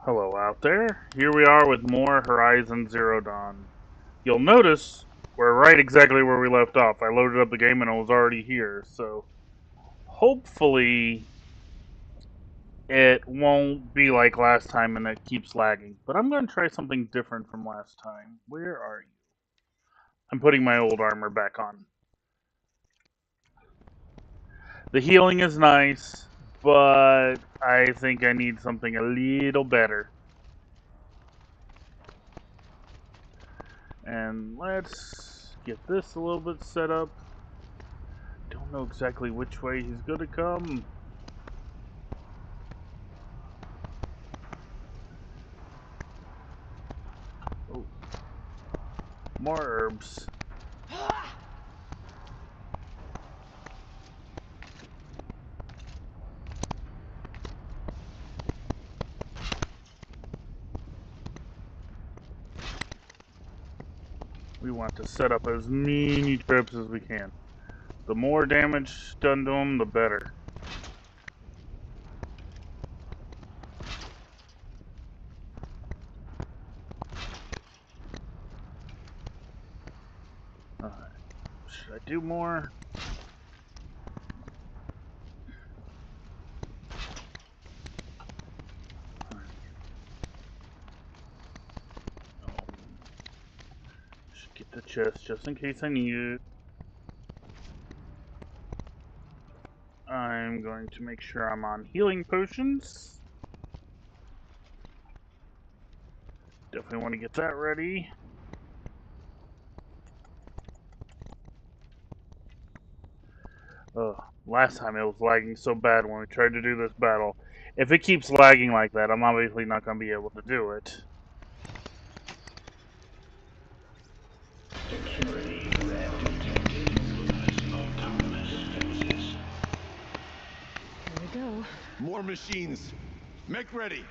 Hello out there. Here we are with more Horizon Zero Dawn. You'll notice we're right exactly where we left off. I loaded up the game and it was already here, so hopefully it won't be like last time and it keeps lagging. But I'm going to try something different from last time. Where are you? I'm putting my old armor back on. The healing is nice, but I think I need something a little better. And let's get this a little bit set up. Don't know exactly which way he's gonna come. Oh, more herbs. We want to set up as many traps as we can. The more damage done to them, the better. Alright. Should I do more? Should get the chest just in case I need it. I'm going to make sure I'm on healing potions. Definitely want to get that ready. Last time it was lagging so bad when we tried to do this battle. If it keeps lagging like that, I'm obviously not going to be able to do it. Here we go. More machines. Make ready.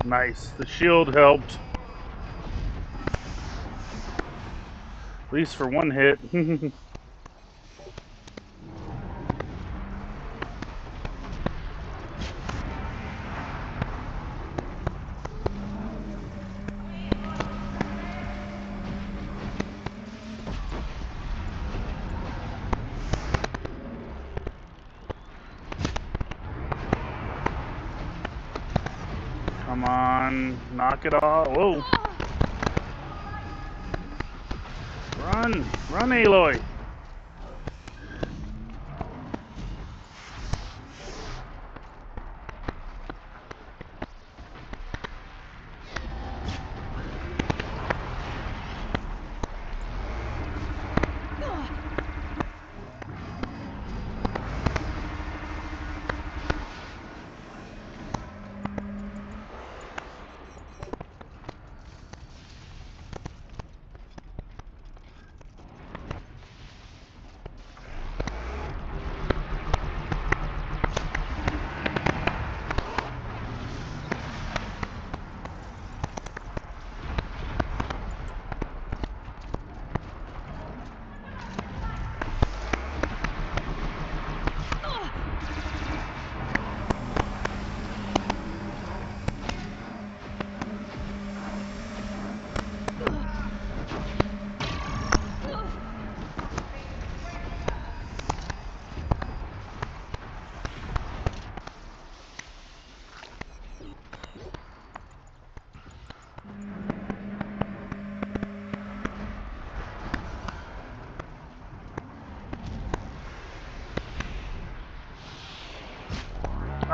Nice. The shield helped. At least for one hit. Come on. Knock it off. Whoa. Run. Run, Aloy.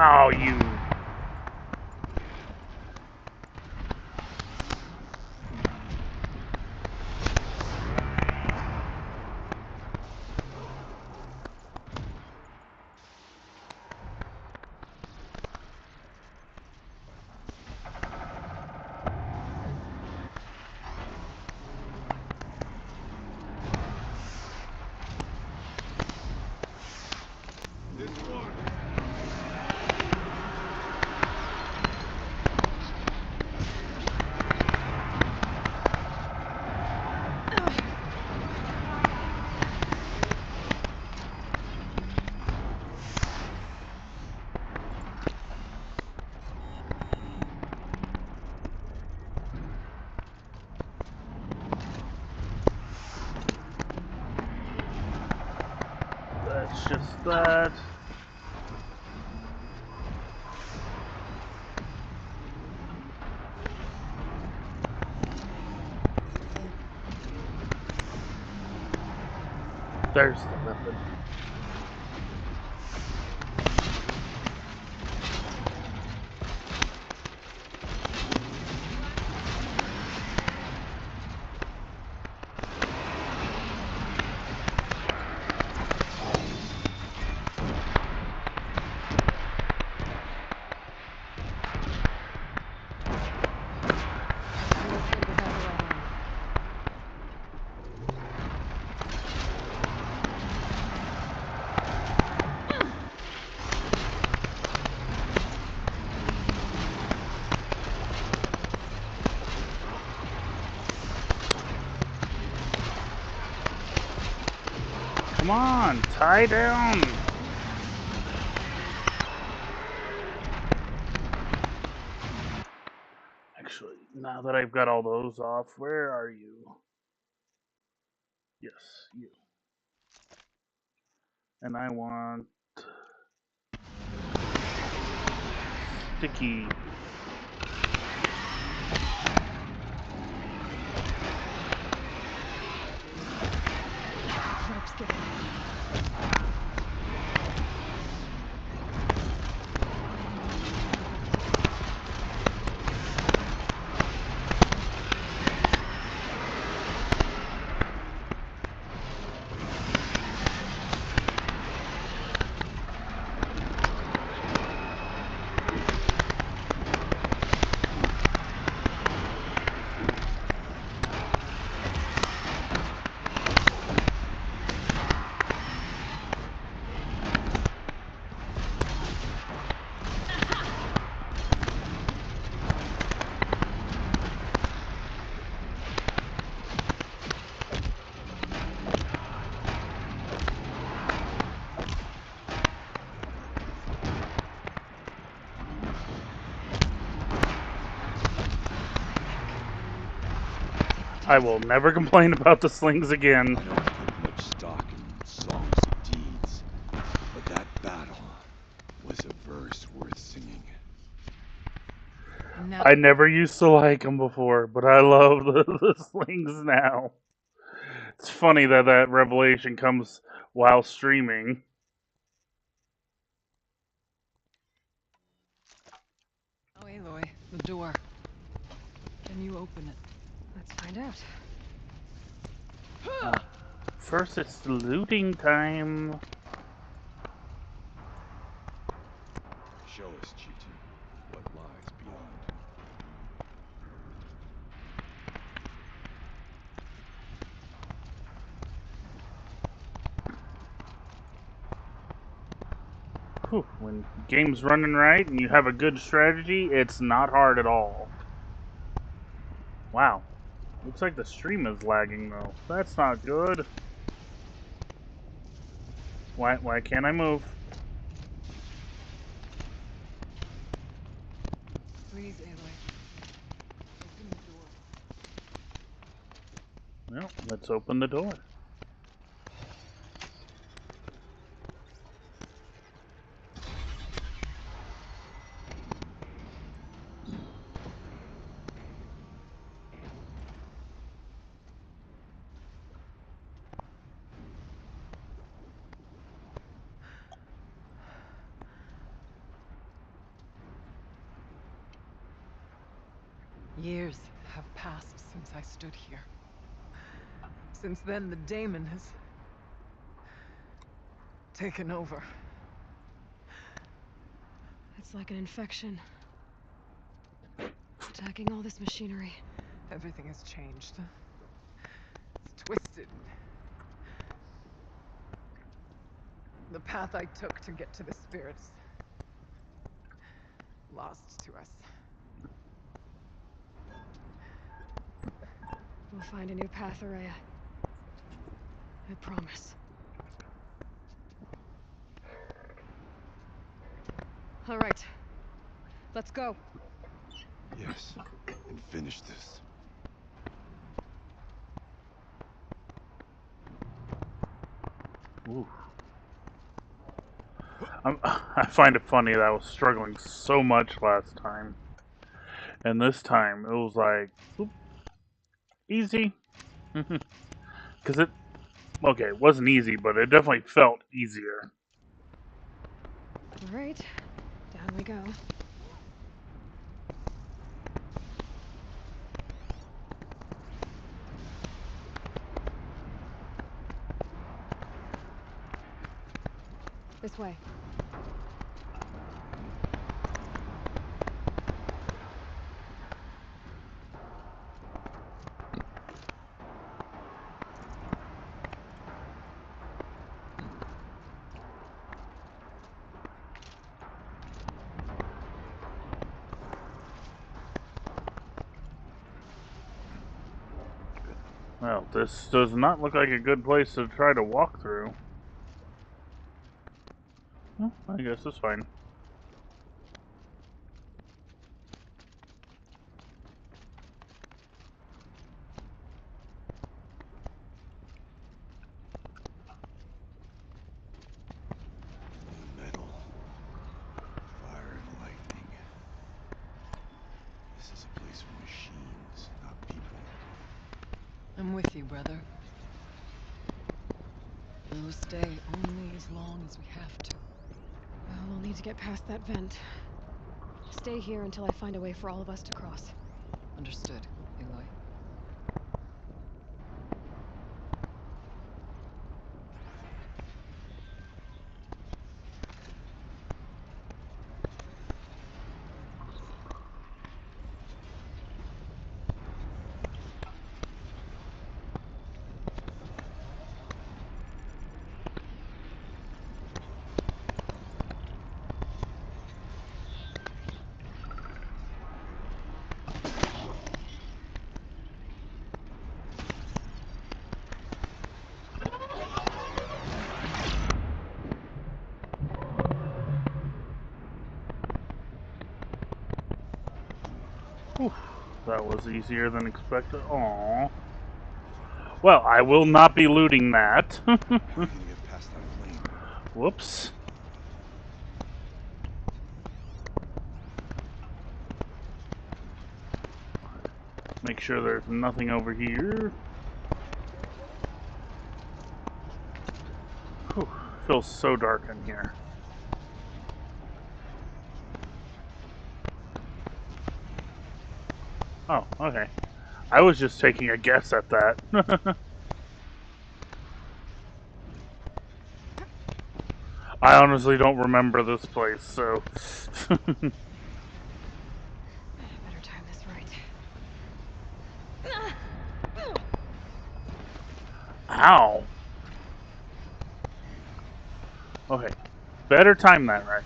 Oh, you. It's just that. There's the weapon. Come on, tie down. Actually, now that I've got all those off, where are you? Yes, you. And I want sticky. I will never complain about the slings again. I don't put much stock in songs of deeds, but that battle was a verse worth singing. Now, I never used to like them before, but I love the slings now. It's funny that that revelation comes while streaming. oh, Aloy, the door. Can you open it? Let's find out. First, it's looting time. Show us, Chieftain, what lies beyond. Whew, when game's running right and you have a good strategy, it's not hard at all. Wow. Looks like the stream is lagging though. That's not good. Why can't I move? Please, Aloy. Open the door. Well, let's open the door. Years have passed since I stood here. Since then, the daemon has taken over. It's like an infection. Attacking all this machinery. Everything has changed. It's twisted. The path I took to get to the spirits, lost to us. We'll find a new path, Araya. I promise. All right. Let's go. Yes, and finish this. Ooh. I find it funny that I was struggling so much last time, and this time it was like whoop, easy. Because okay, it wasn't easy, but it definitely felt easier. All right, down we go. This way. Well, this does not look like a good place to try to walk through. Well, I guess it's fine. Metal. Fire and lightning. This is a place for machines, not people. I'm with you, brother. We will stay only as long as we have to. Well, we'll need to get past that vent. Stay here until I find a way for all of us to cross. Understood, Aloy. Whew, that was easier than expected. Aww. Well, I will not be looting that. How are you gonna get past that flame? Whoops. Make sure there's nothing over here. Whew, feels so dark in here. Oh, okay. I was just taking a guess at that. I honestly don't remember this place, so... Better time this right. Ow! Okay. Better time that right.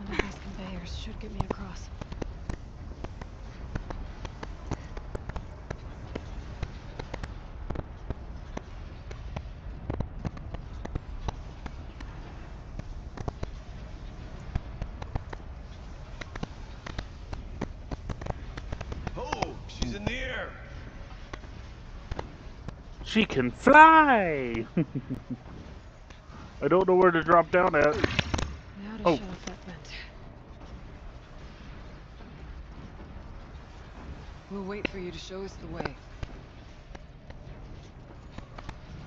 One of these conveyors should get me across. Oh, she's in the air! She can fly! I don't know where to drop down at. Now to Oh. shut off that vent. We'll wait for you to show us the way.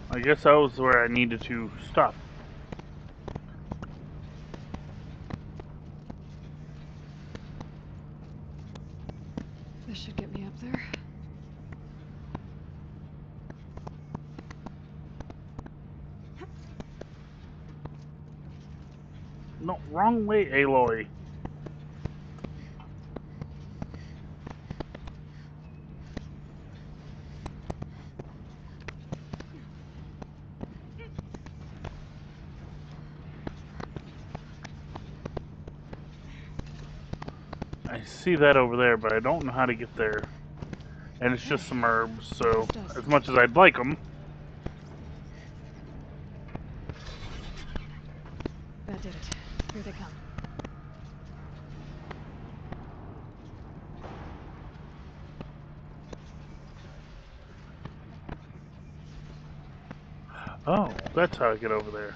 I guess that was where I needed to stop. This should get me up there. No, wrong way, Aloy. I see that over there, but I don't know how to get there. And it's just some herbs, so as much as I'd like them. Here they come. Oh, that's how I get over there.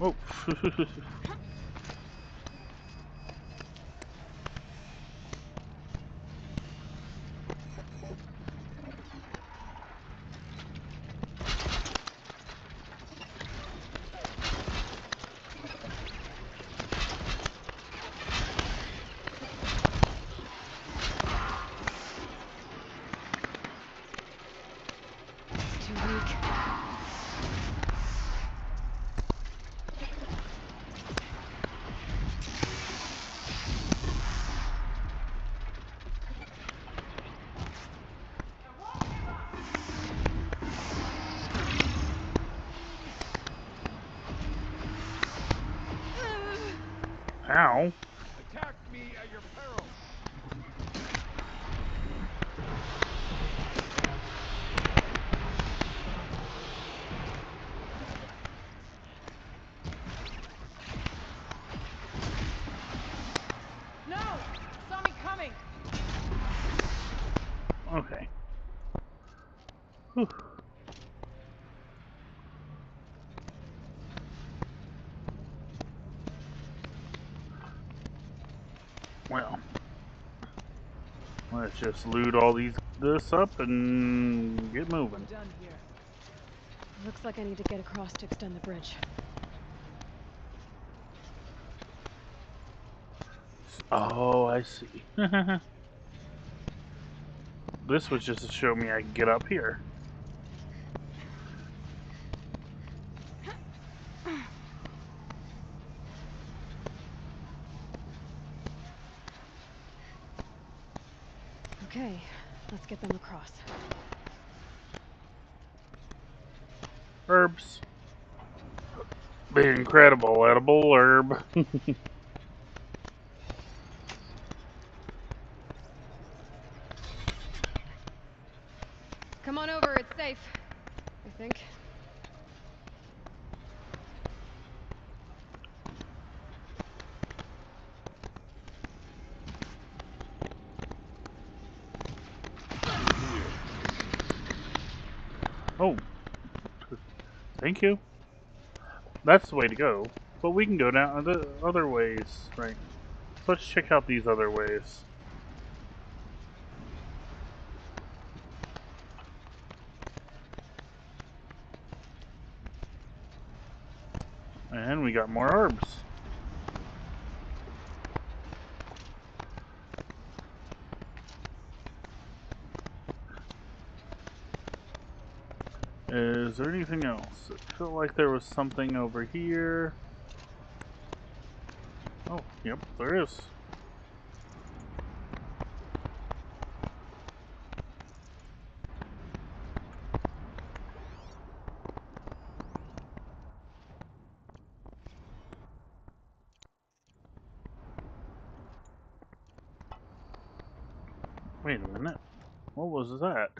Oh. It's too weak. Ow. Attack me at your peril. No! Saw me coming! Okay. Whew. Well, let's just loot all this up and get moving. Done here. Looks like I need to get across to extend the bridge. Oh, I see. This was just to show me I can get up here. Okay, let's get them across. Herbs. The incredible edible herb. Come on over, it's safe. I think. Oh. Thank you. That's the way to go. But we can go down the other ways, right? So let's check out these other ways. And we got more herbs. Is there anything else? It felt like there was something over here. Oh, yep, there is. Wait a minute. What was that?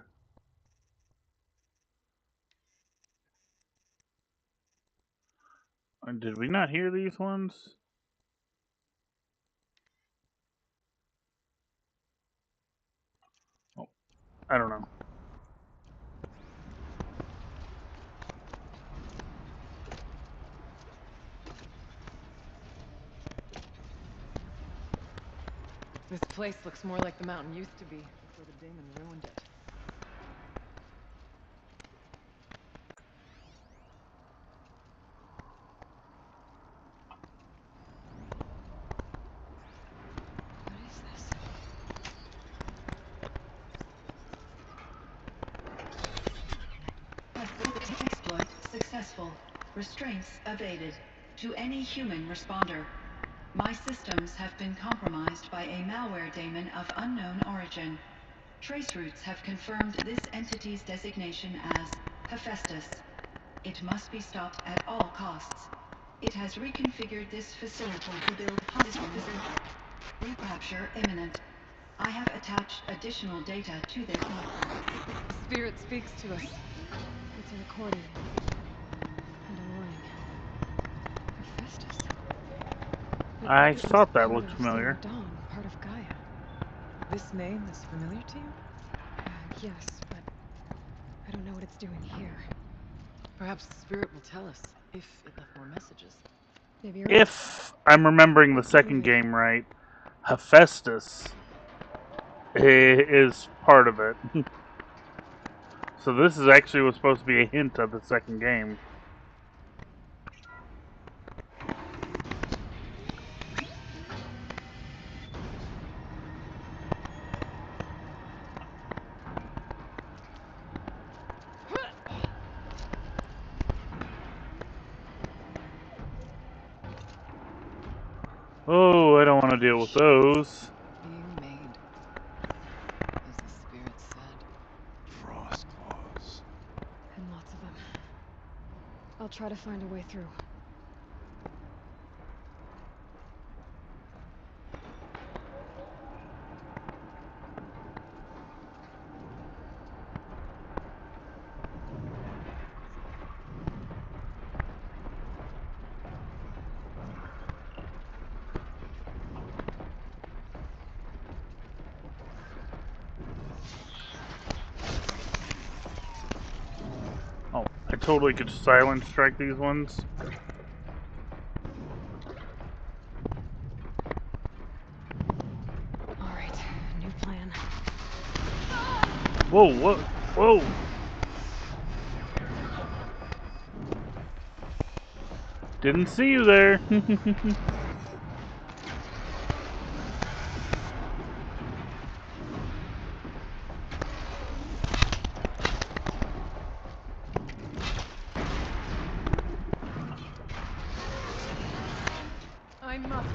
Did we not hear these ones? Oh, I don't know. This place looks more like the mountain used to be before the Daemon ruined it. What is this? Exploit successful. Restraints evaded. To any human responder. My systems have been compromised by a malware daemon of unknown origin. Trace routes have confirmed this entity's designation as Hephaestus. It must be stopped at all costs. It has reconfigured this facility to build systems. Recapture imminent. I have attached additional data to this. The spirit speaks to us. It's a recording. I This was thought that part looked of familiar. Zero Dawn, part of Gaia. This name is familiar to you? Yes, but I don't know what it's doing here. Perhaps the spirit will tell us if it left more messages. Maybe you're right. If I'm remembering the Let's keep second moving. game right, Hephaestus is part of it. So this is actually was supposed to be a hint of the second game. Oh, I don't want to deal with those. Being made, as the spirit said. Frost claws. And lots of them. I'll try to find a way through. Oh, I totally could silent strike these ones. Alright, new plan. Whoa, whoa, whoa! Didn't see you there. I must.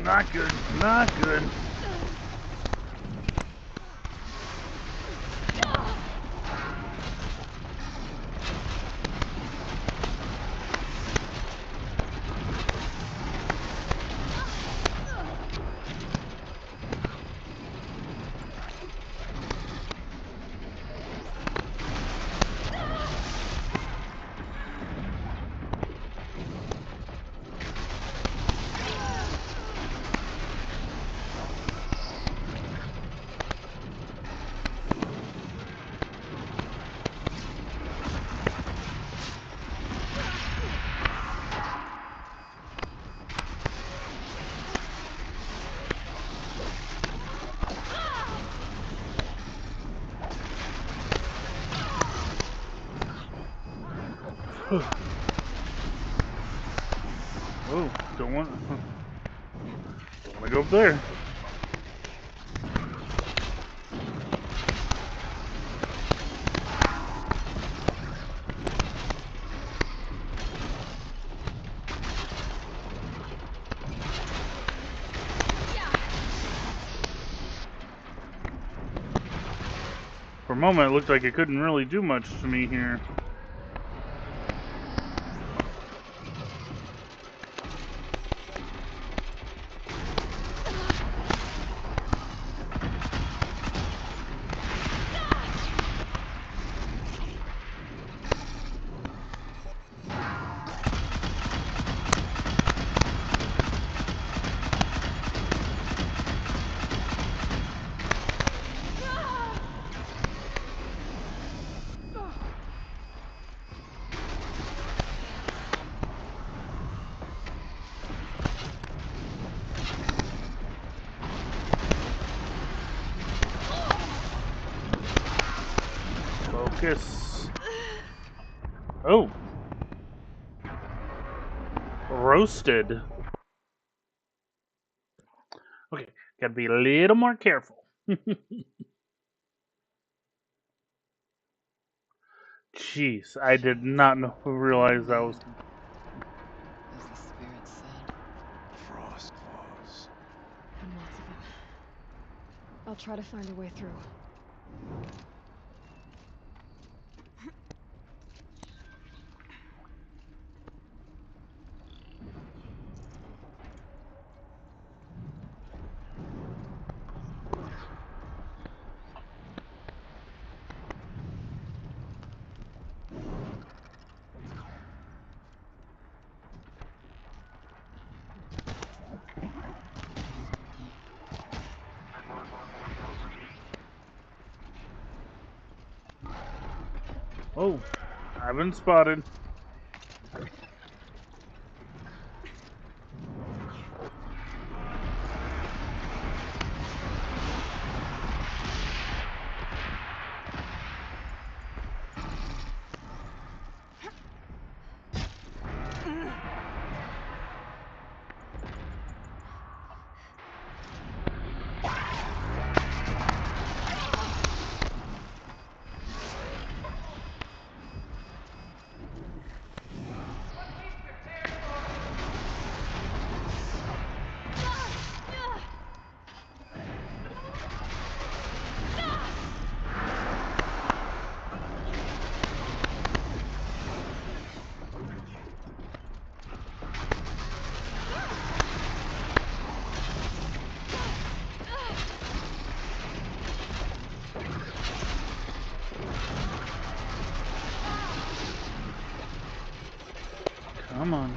Not good, not good. Oh, don't want to go up there. For a moment, it looked like it couldn't really do much to me here. Focus. Oh. Roasted. Okay, gotta be a little more careful. Jeez, I did not realize that was. As the spirit said. I'll try to find a way through. Oh, I've been spotted. Come on.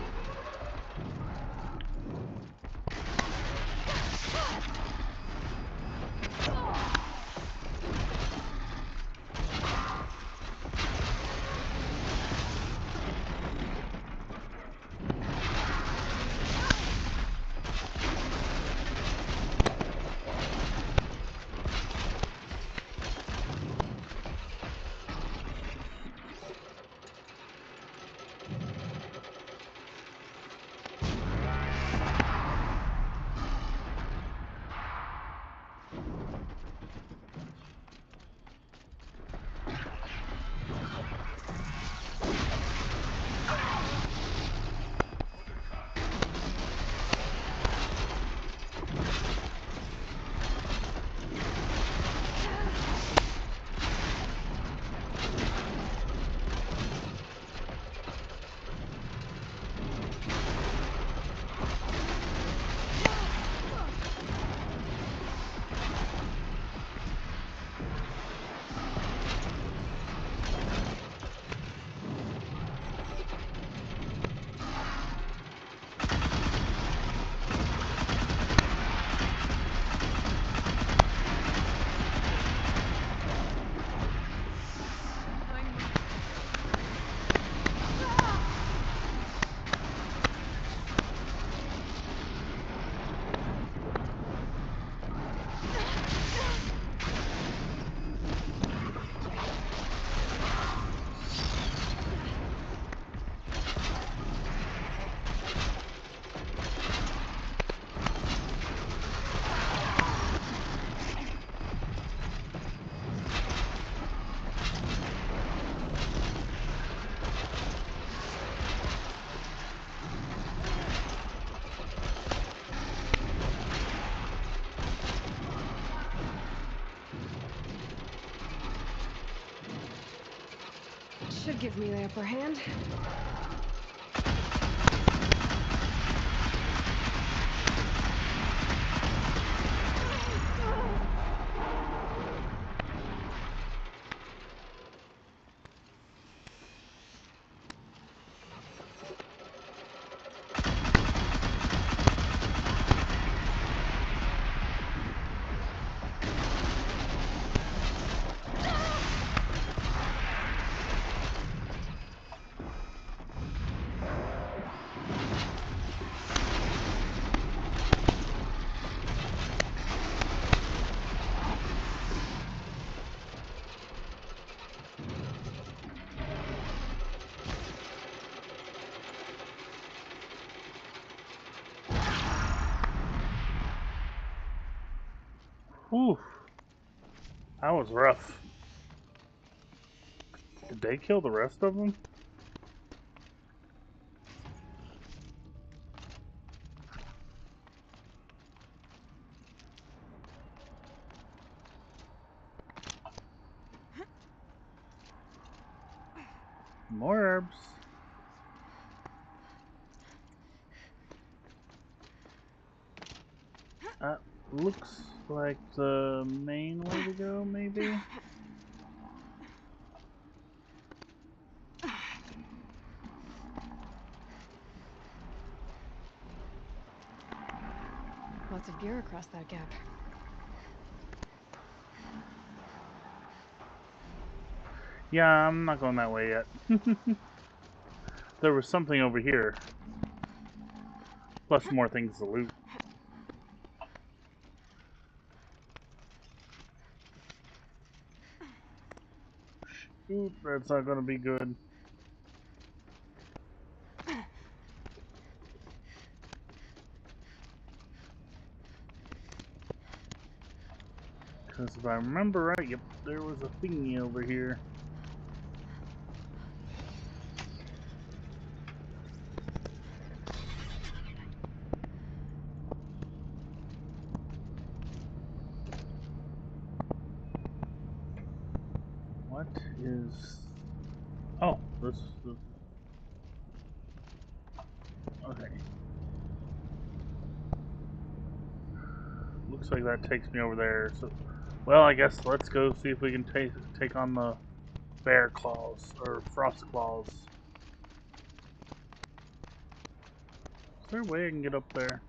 Should give me the upper hand. Whew. That was rough. Did they kill the rest of them? More herbs. Looks like the main way to go, maybe? Lots of gear across that gap. Yeah, I'm not going that way yet. There was something over here. Plus more things to loot. Shoot, that's not gonna be good. Because if I remember right, yep, there was a thingy over here. What is... Oh, this is the... Okay. Looks like that takes me over there, so... Well, I guess let's go see if we can take on the bear claws, or frost claws. Is there a way I can get up there?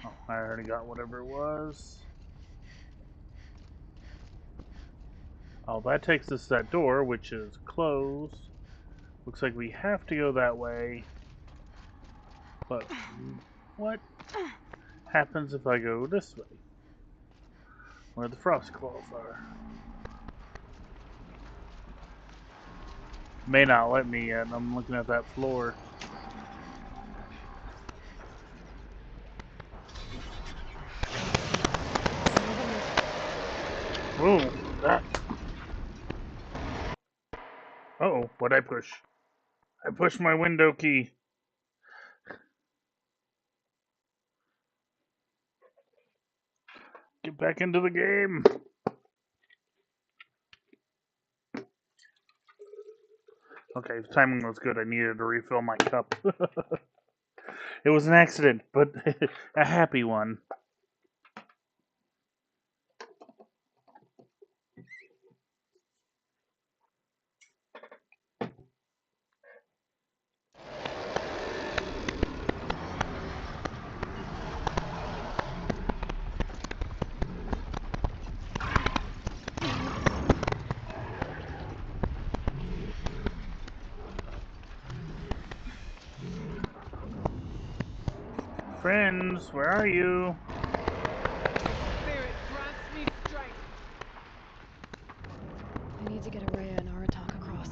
Oh, I already got whatever it was. Oh, that takes us to that door, which is closed. Looks like we have to go that way. But what happens if I go this way? Where the frost claws are. May not let me yet. I'm looking at that floor. Whoa, that. Uh-oh, what'd I push? I pushed my window key. Get back into the game. Okay, the timing was good. I needed to refill my cup. It was an accident, but a happy one. Friends, where are you? Spirit grants me strength. I need to get Araya and Aratak across.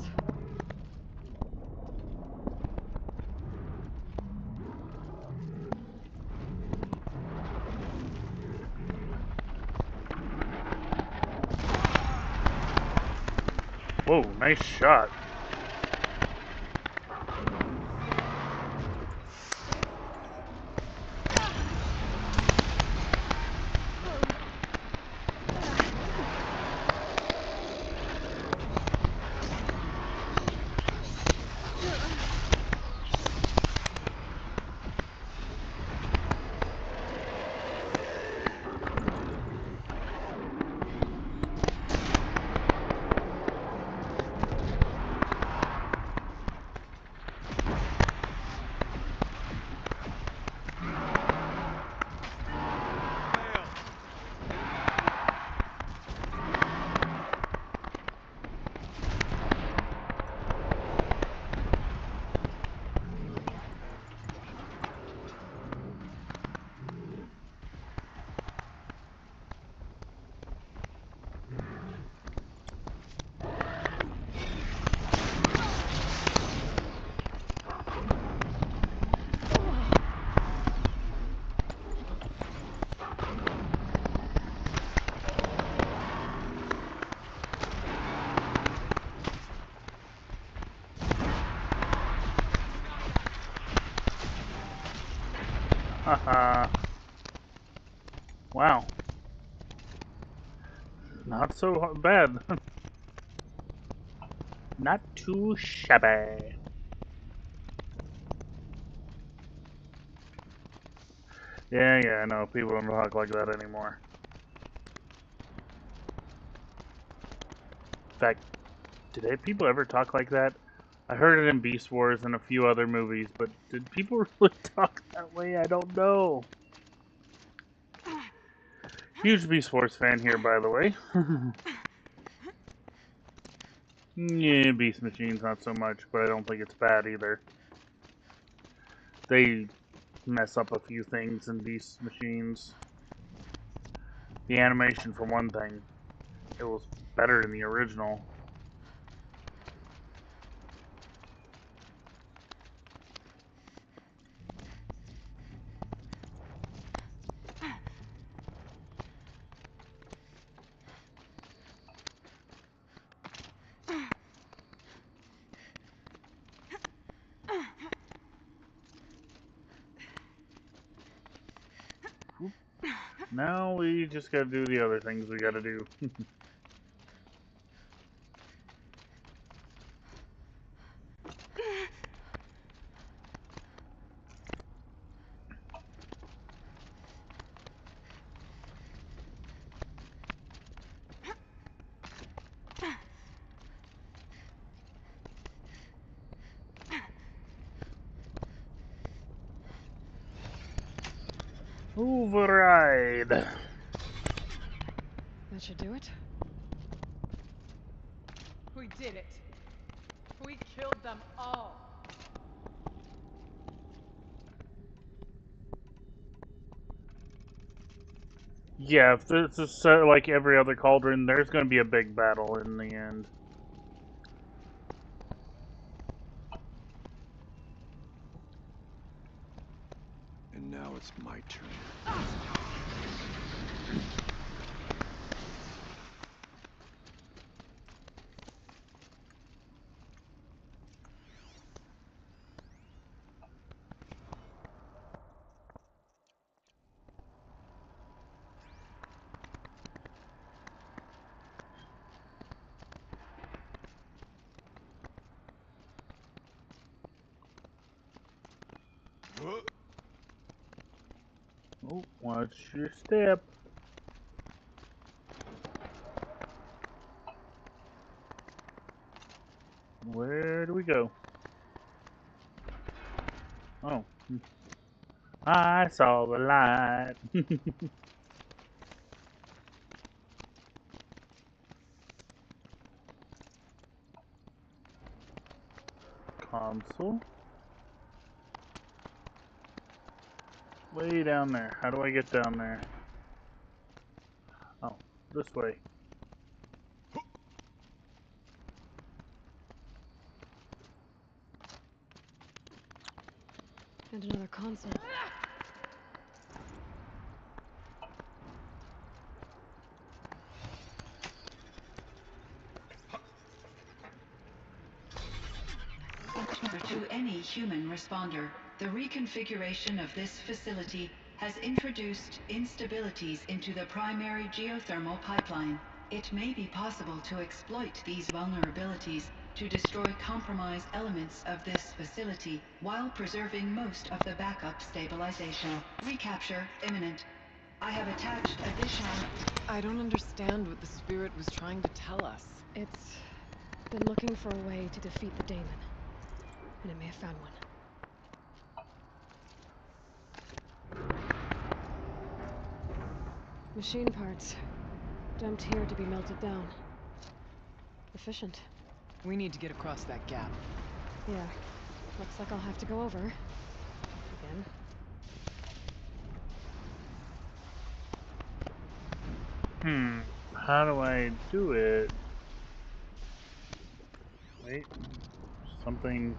Whoa, nice shot. Haha. Wow. Not so bad. Not too shabby. Yeah, I know. People don't talk like that anymore. In fact, did people ever talk like that? I heard it in Beast Wars and a few other movies, but did people really talk that way? I don't know. Huge Beast Wars fan here, by the way. Yeah, Beast Machines not so much, but I don't think it's bad either. They mess up a few things in Beast Machines. The animation, for one thing, it was better than the original. Now we just gotta do the other things we gotta do. Override. That should do it. We did it. We killed them all. Yeah, if this is like every other Cauldron, there's gonna be a big battle in the end. And now it's my turn. Oh, watch your step. Where do we go? Oh. I saw the light. Console. Way down there. How do I get down there? Oh, this way. And another console. To any human responder, the reconfiguration of this facility has introduced instabilities into the primary geothermal pipeline. It may be possible to exploit these vulnerabilities to destroy compromised elements of this facility while preserving most of the backup stabilization. Recapture imminent. I have attached additional... I don't understand what the spirit was trying to tell us. It's been looking for a way to defeat the daemon. And it may have found one. Machine parts. Dumped here to be melted down. Efficient. We need to get across that gap. Yeah. Looks like I'll have to go over. Again. How do I do it? Wait. Something.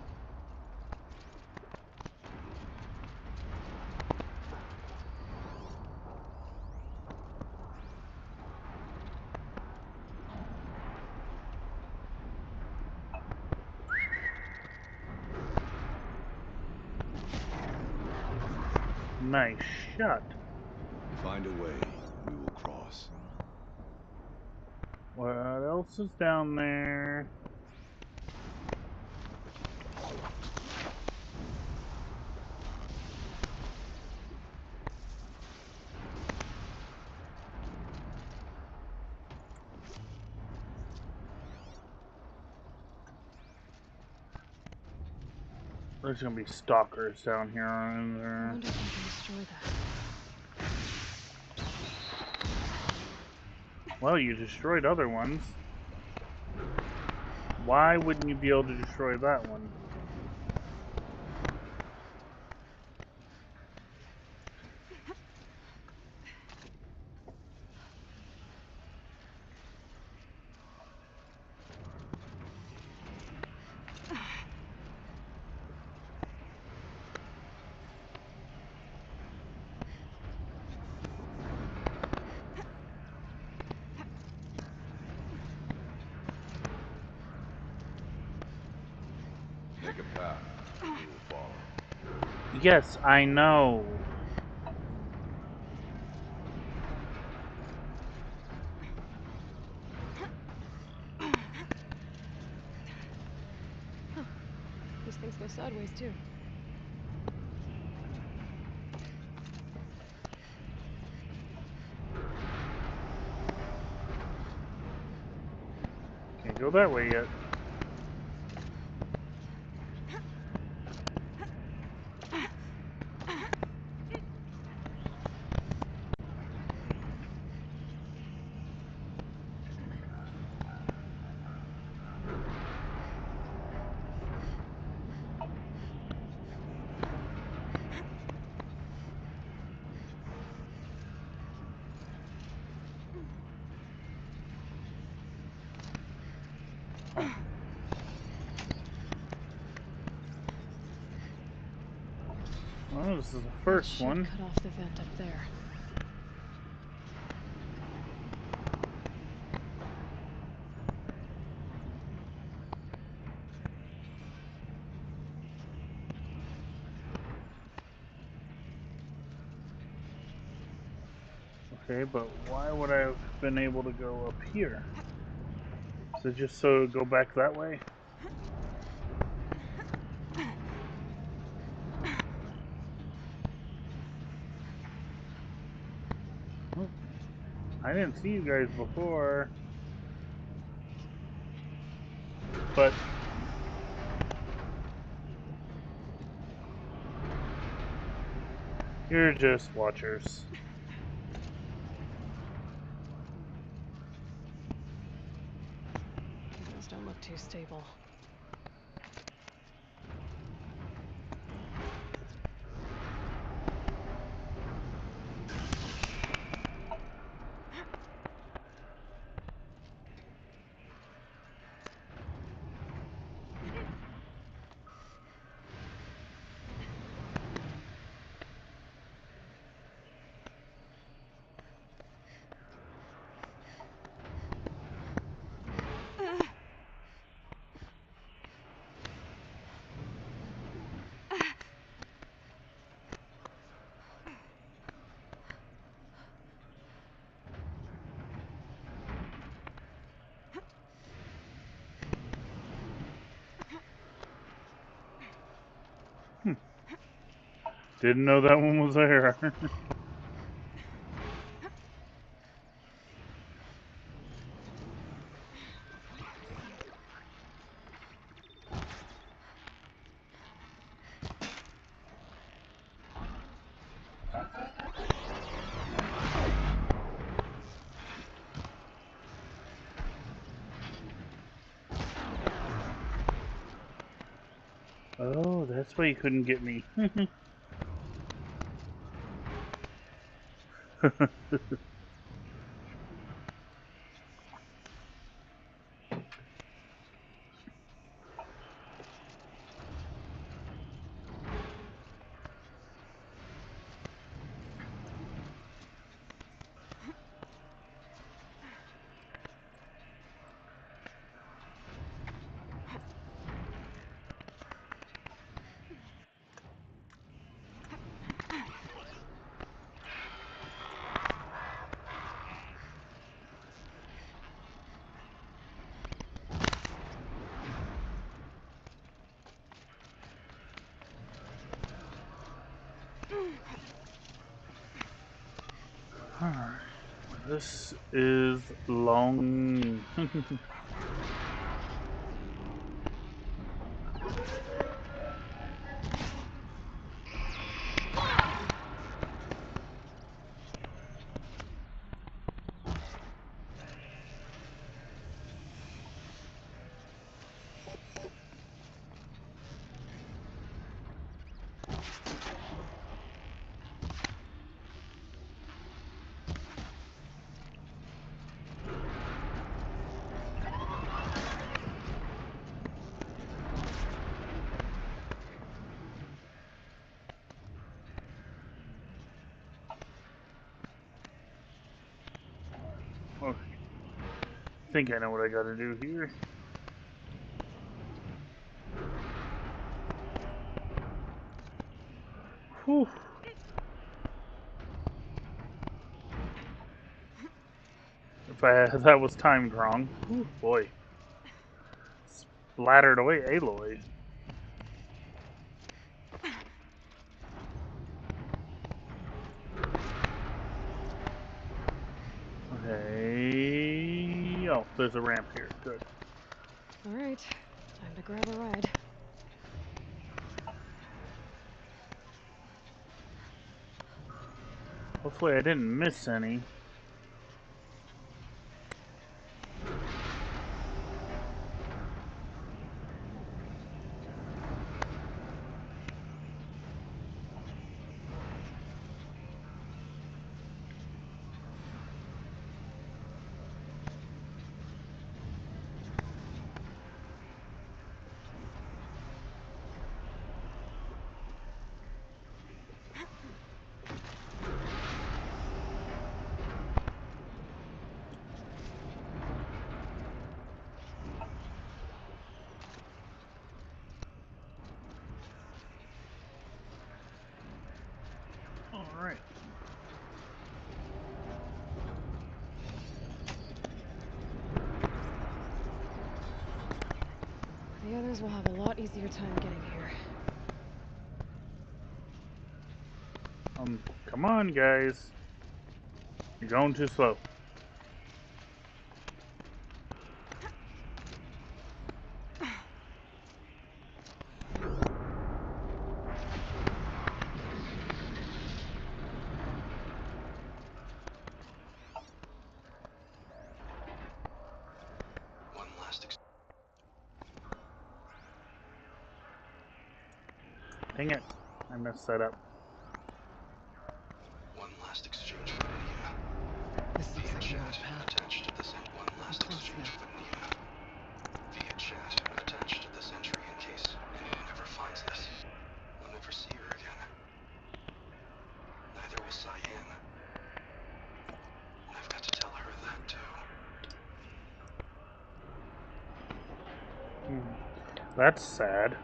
Nice shot. Find a way, we will cross. What else is down there? There's gonna be stalkers down here. I wonder if I can destroy that. Well, you destroyed other ones. Why wouldn't you be able to destroy that one? Make a path, we will follow. Yes, I know. These things go sideways too. Can't go that way yet. Well, this is the first Should one. cut off the vent up there. Okay, but why would I have been able to go up here? Is it just so go back that way? Oh, I didn't see you guys before. But you're just watchers. Those don't look too stable. Didn't know that one was there. Oh, that's why you couldn't get me. This is long. I think I know what I gotta do here. Whew. If that was timed wrong. Whew, boy. Splattered away Aloy. Okay. Oh, there's a ramp here. Good. Alright, time to grab a ride. Hopefully I didn't miss any. Alright. The others will have a lot easier time getting here. Come on, guys. You're going too slow. One last Dang it. I messed that up. exchange for Nydia. This looks like the old path. Attached to this one last Close exchange now. for Nydia. Via chat attached to this entry in case anyone ever finds this. We'll never see her again. Neither will Cyan. I've got to tell her that too. That's sad.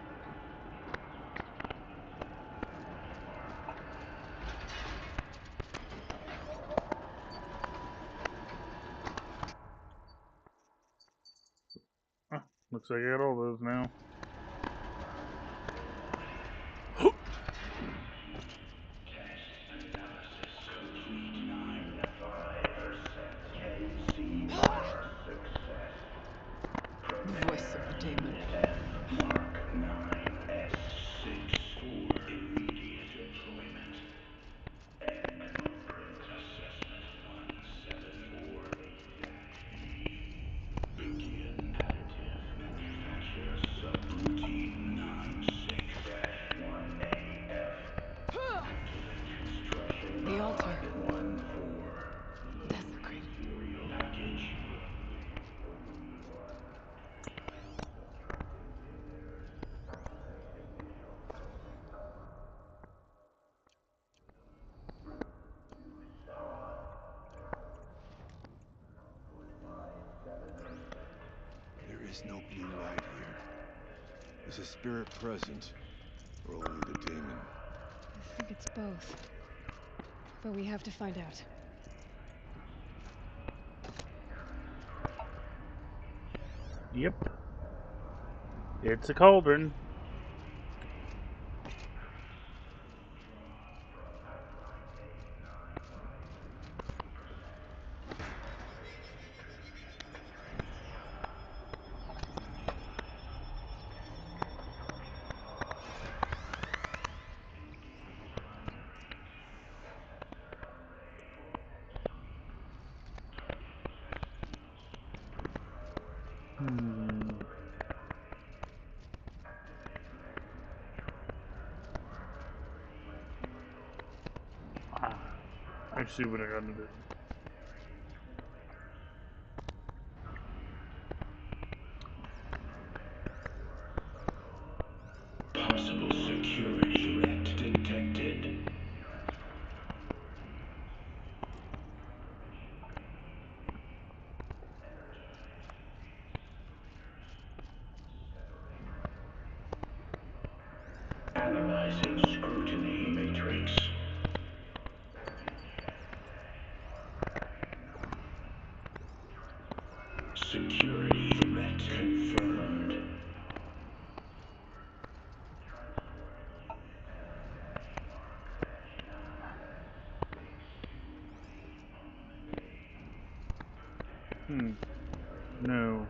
Huh, looks like I got all those now. Voice of the daemon. The altar. Desecrated. There is no blue light here. Is a spirit present, or only the daemon? I think it's both. But we have to find out. Yep. It's a cauldron. see what I gotta do. Possible security threat detected. Analyzing scrutiny matrix. Security threat confirmed. No.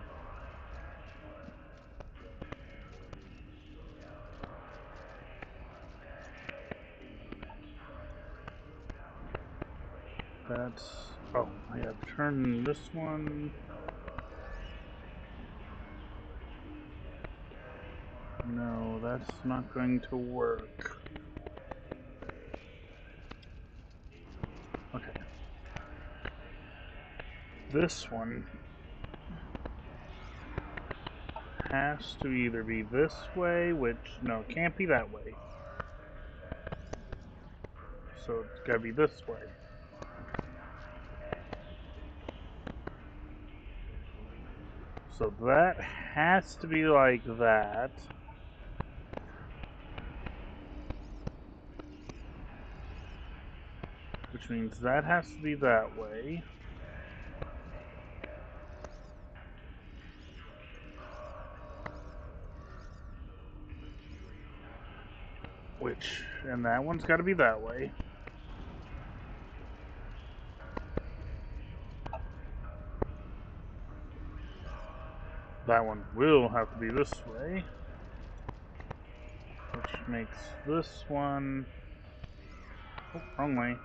That's... oh, I have to turn this one. No, that's not going to work. Okay. This one has to either be this way, which, no, it can't be that way. So it's gotta be this way. So that has to be like that. Which means that has to be that way. And that one's gotta be that way. That one will have to be this way. Which makes this one... oh, wrong way.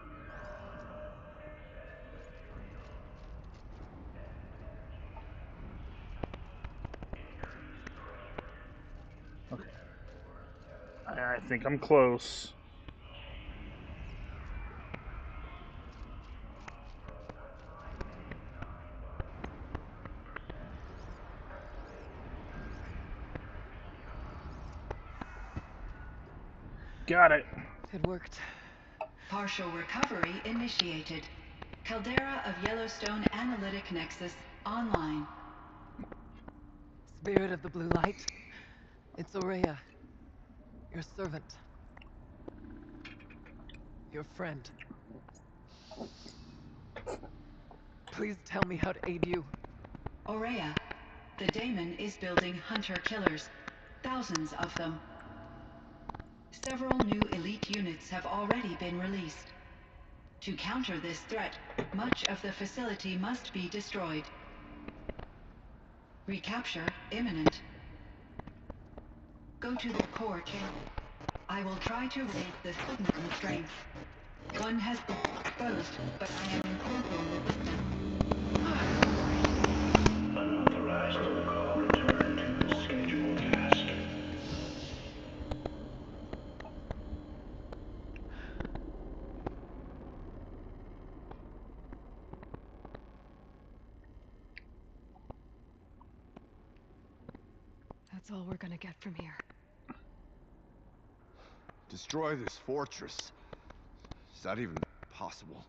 Okay. I think I'm close. Got it. It worked. Partial recovery initiated. Caldera of Yellowstone Analytic Nexus online. Spirit of the blue light. It's Ourea. Your servant. Your friend. Please tell me how to aid you. Ourea, the Daemon is building hunter-killers. Thousands of them. Several new elite units have already been released. To counter this threat, much of the facility must be destroyed. Recapture imminent. Go to the core channel. I will try to raise the signal strength. One has been exposed, but I am incorporating the Unauthorized call return to scheduled task. That's all we're gonna get from here. Destroy this fortress. Is that even possible?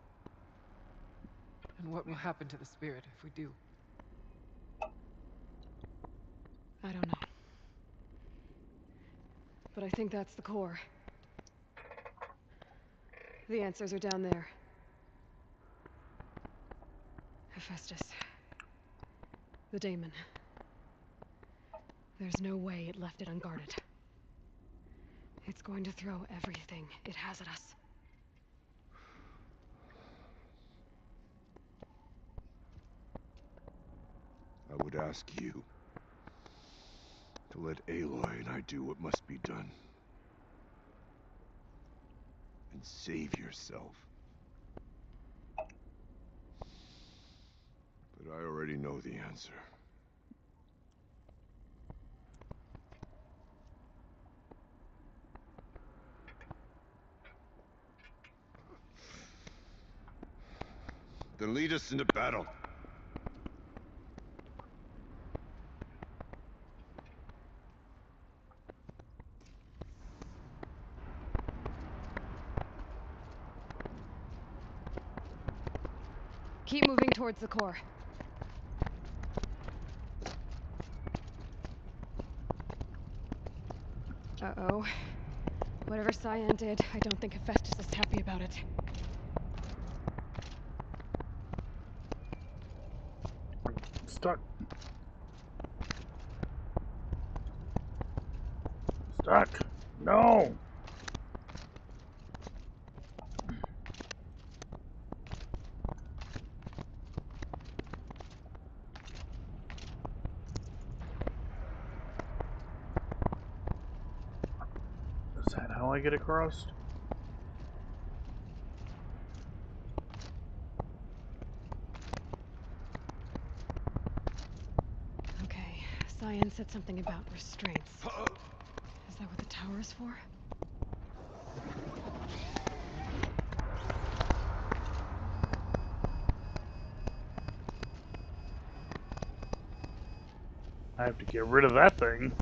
And what will happen to the spirit if we do? I don't know. But I think that's the core. The answers are down there. Hephaestus. The Daemon. There's no way it left it unguarded. It's going to throw everything it has at us. I would ask you to let Aloy and I do what must be done. And save yourself. But I already know the answer. Then lead us into battle. Keep moving towards the core. Uh-oh. Whatever Cyan did, I don't think Hephaestus is happy about it. Stuck. Stuck. No. Is that how I get across? Okay, Cyan said something about restraints. Is that what the tower is for? I have to get rid of that thing.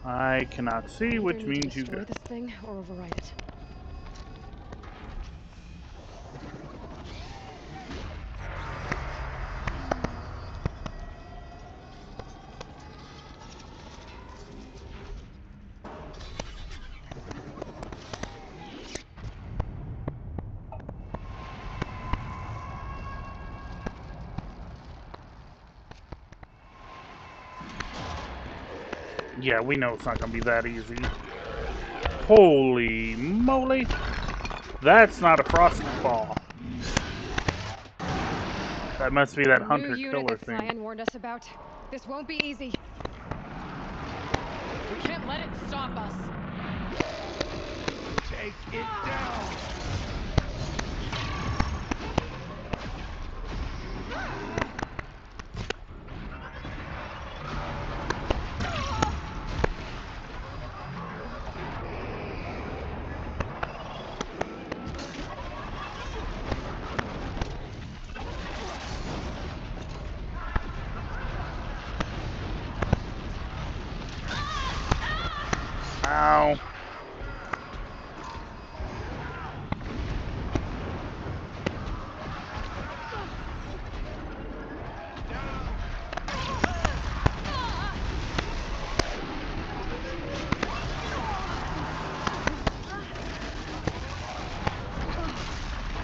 I cannot see, You which either need to means you destroy get. this thing or override it. Yeah, we know it's not gonna be that easy. Holy moly! That's not a frost claw. That must be that The new hunter-killer unit that thing. Cyan warned us about. This won't be easy. We can't let it stop us. Take it down! Ow.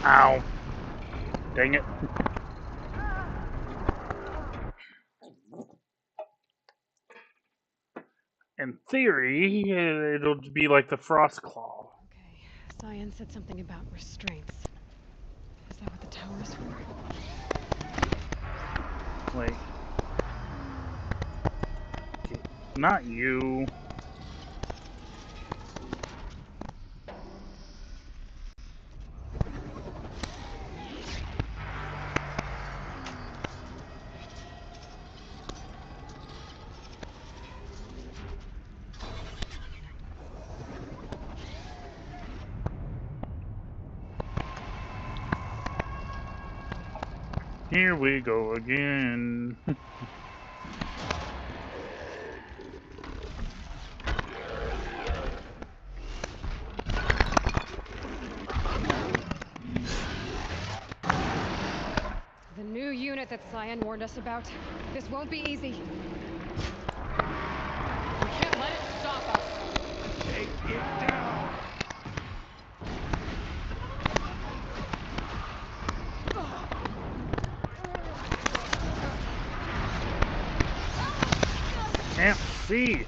Ow. Dang it. In theory, it'll be like the frost claw. Okay, Cyan said something about restraints. Is that what the tower is for? Wait. Okay, not you. Here we go again. The new unit that Cyan warned us about. This won't be easy. We can't let it stop us. Take it down! Can't see.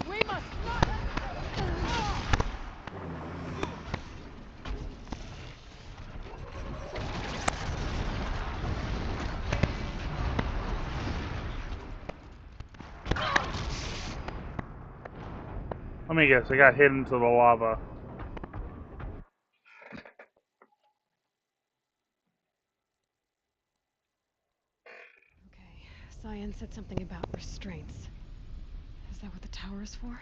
We must not. Let me guess, I got hit into the lava. Cyan said something about restraints. Is that what the tower is for?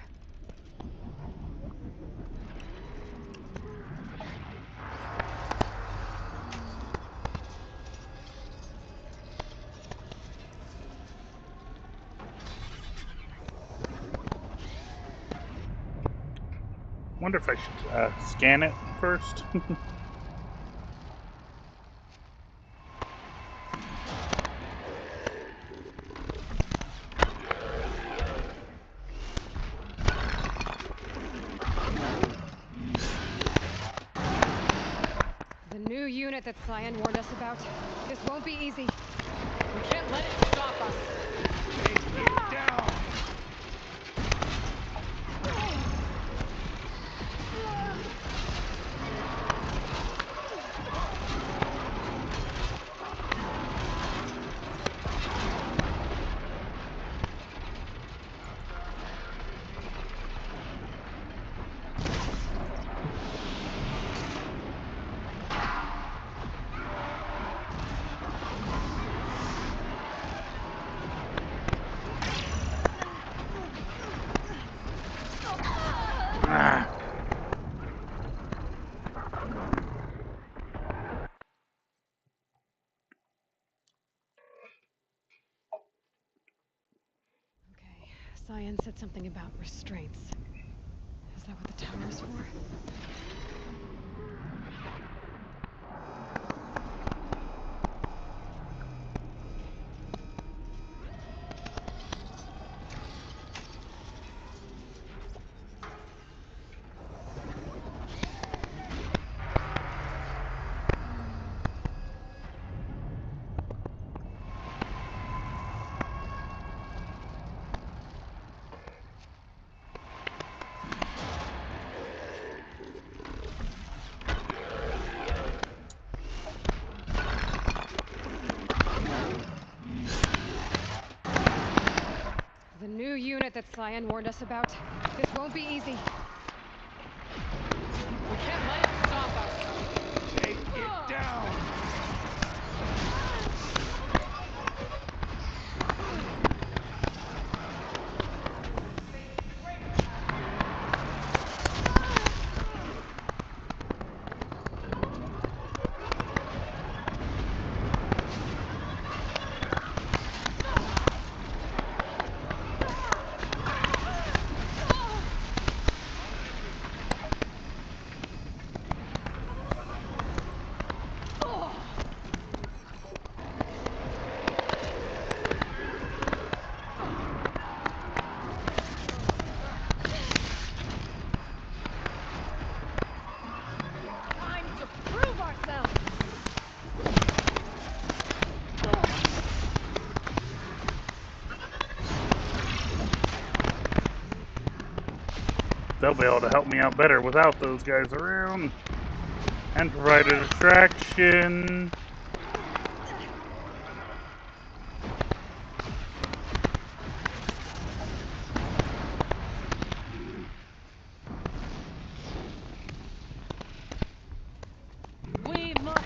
Wonder if I should scan it first. The new unit that Cyan warned us about. This won't be easy. We can't let it stop us. Take it down! Ah. Okay, Cyan said something about restraints. Is that what the tower is for? The new unit that Cyan warned us about. This won't be easy. We can't let it stop us. Take it down! Time to prove ourselves! They'll be able to help me out better without those guys around. And provide a distraction. We must.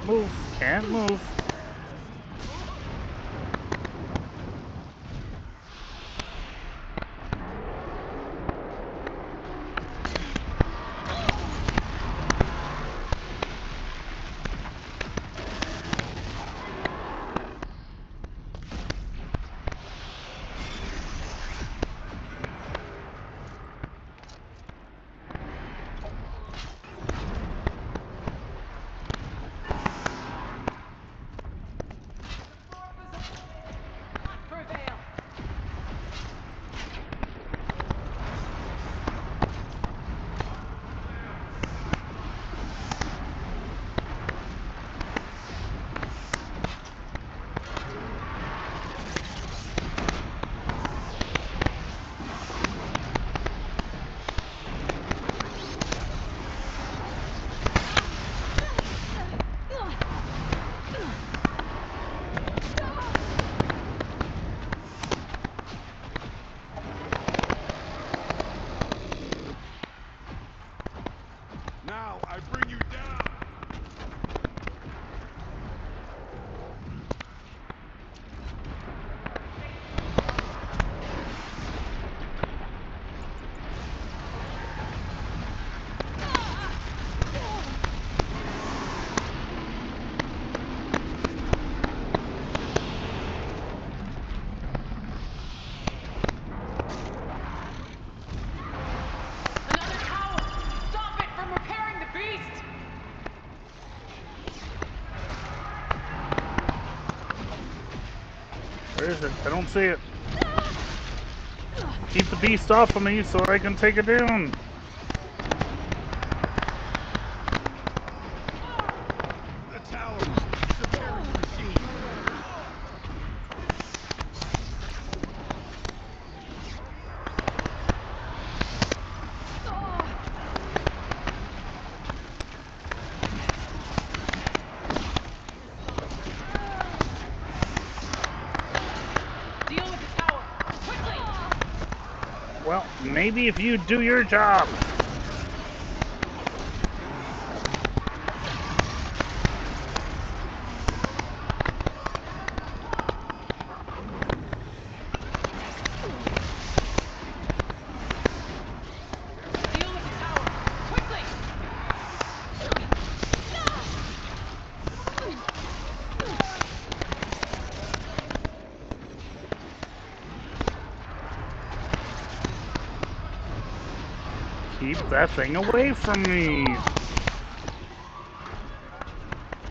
move. Can't move. Now I bring you down. Another tower! Stop it from repairing the beast! Where is it? I don't see it. Keep the beast off of me so I can take it down. The tower. Repairing the machine. Deal with the tower! Quickly! Well, maybe if you do your job. Deal with the tower! Quickly! Keep that thing away from me.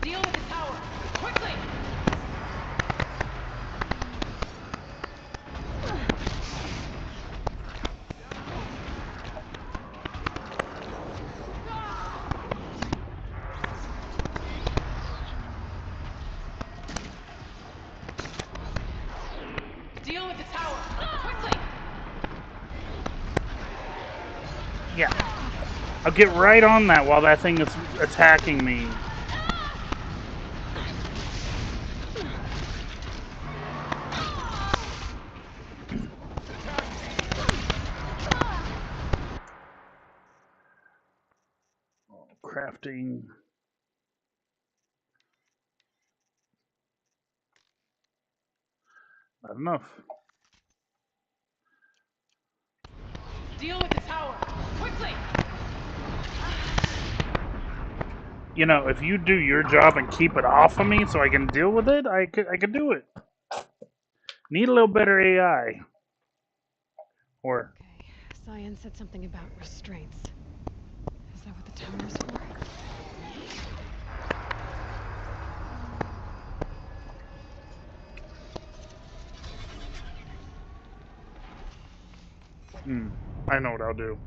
Deal with the tower! Quickly! Deal with the tower! Quickly! Yeah. I'll get right on that while that thing is attacking me. Crafting. Not enough. Deal with the tower! Quickly! You know, if you do your job and keep it off of me so I can deal with it, I could do it. Need a little better AI. Or Okay, Cyan said something about restraints. Is that what the tower's for? I know what I'll do.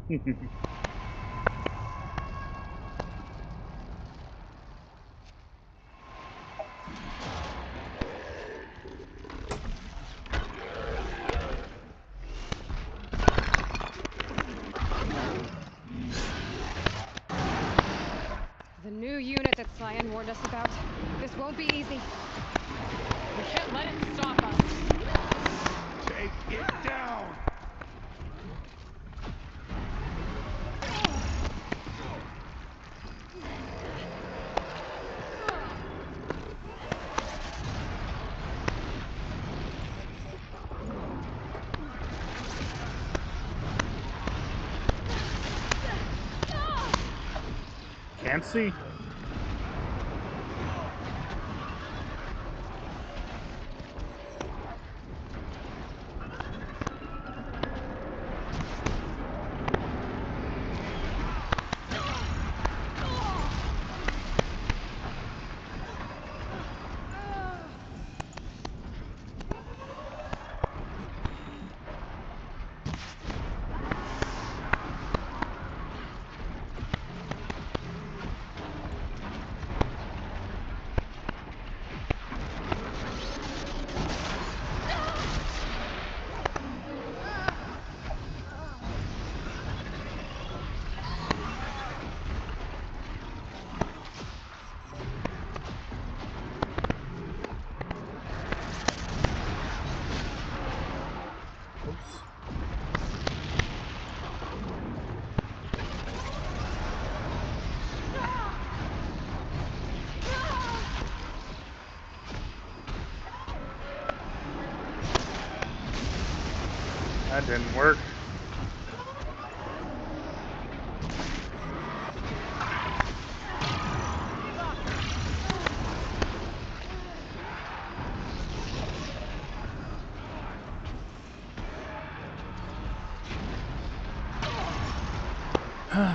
The new unit that Cyan warned us about. This won't be easy. We can't let it stop us! Take it down. fancy. Oops. That didn't work.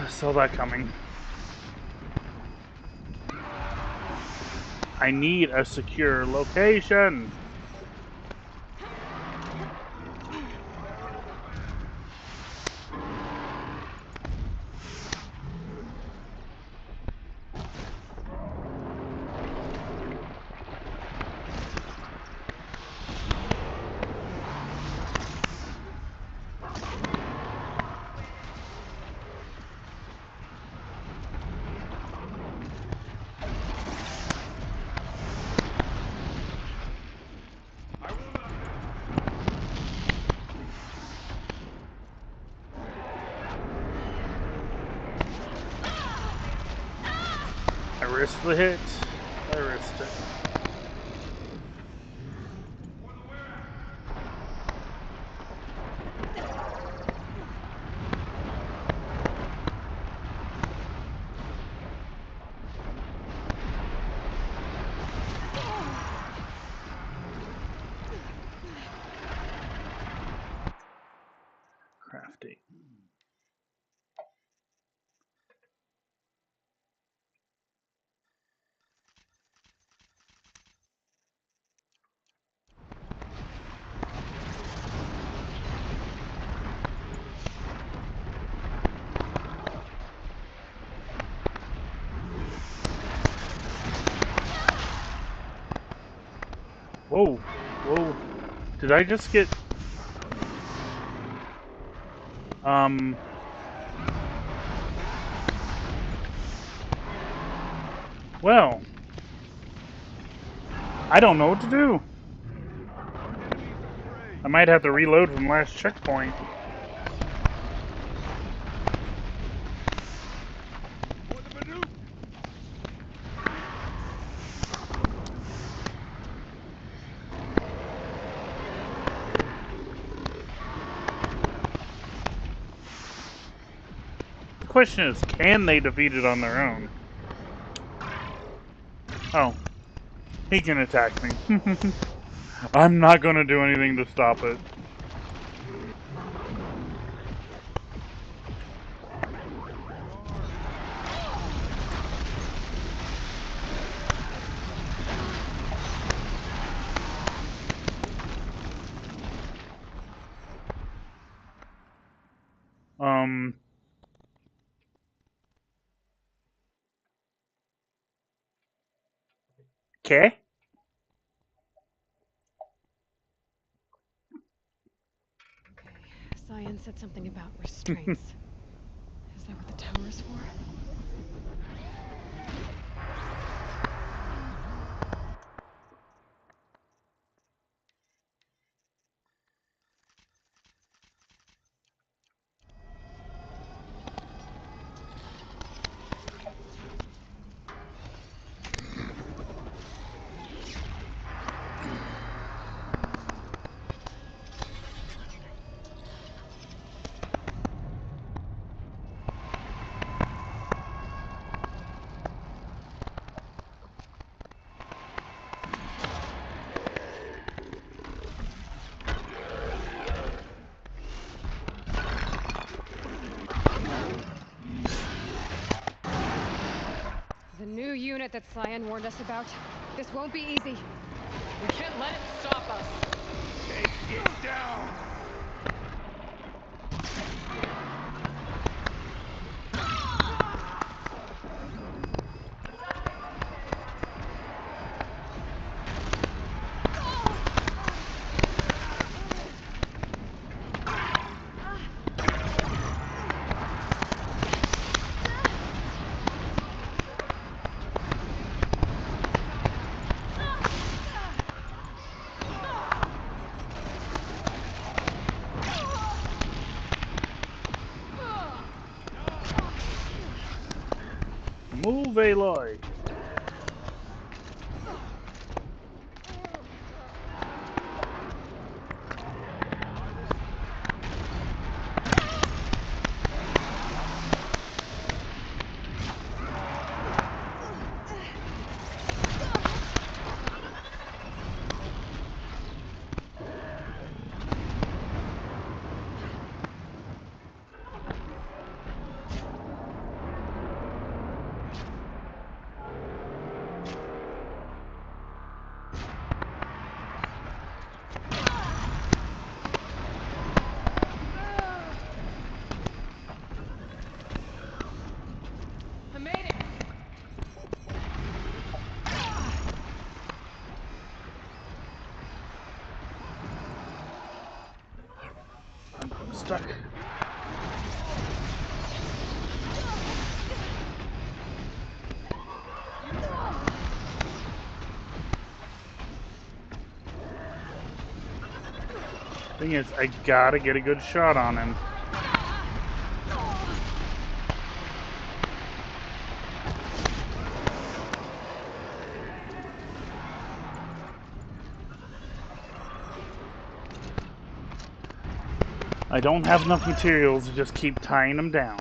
Saw that coming. I need a secure location. I risked the hit. I risked it. Crafty. Whoa, whoa. Did I just get... Well... I don't know what to do. I might have to reload from last checkpoint. The question is, can they defeat it on their own? Oh. He can attack me. I'm not gonna do anything to stop it. Okay. Okay, Cyan said something about restraints. Is that what the tower is for? The new unit that Cyan warned us about. This won't be easy. We can't let it stop us. Take it down! Move, Aloy. I made it. I'm stuck. Thing is, I gotta get a good shot on him. I don't have enough materials to just keep tying them down.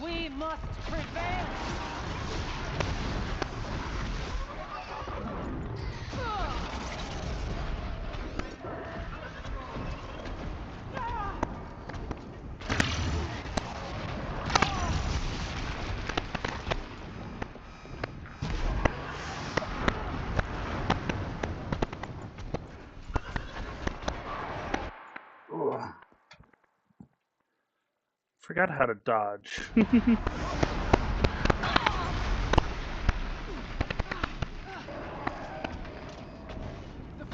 We must prevail. Ugh. Forgot how to dodge. The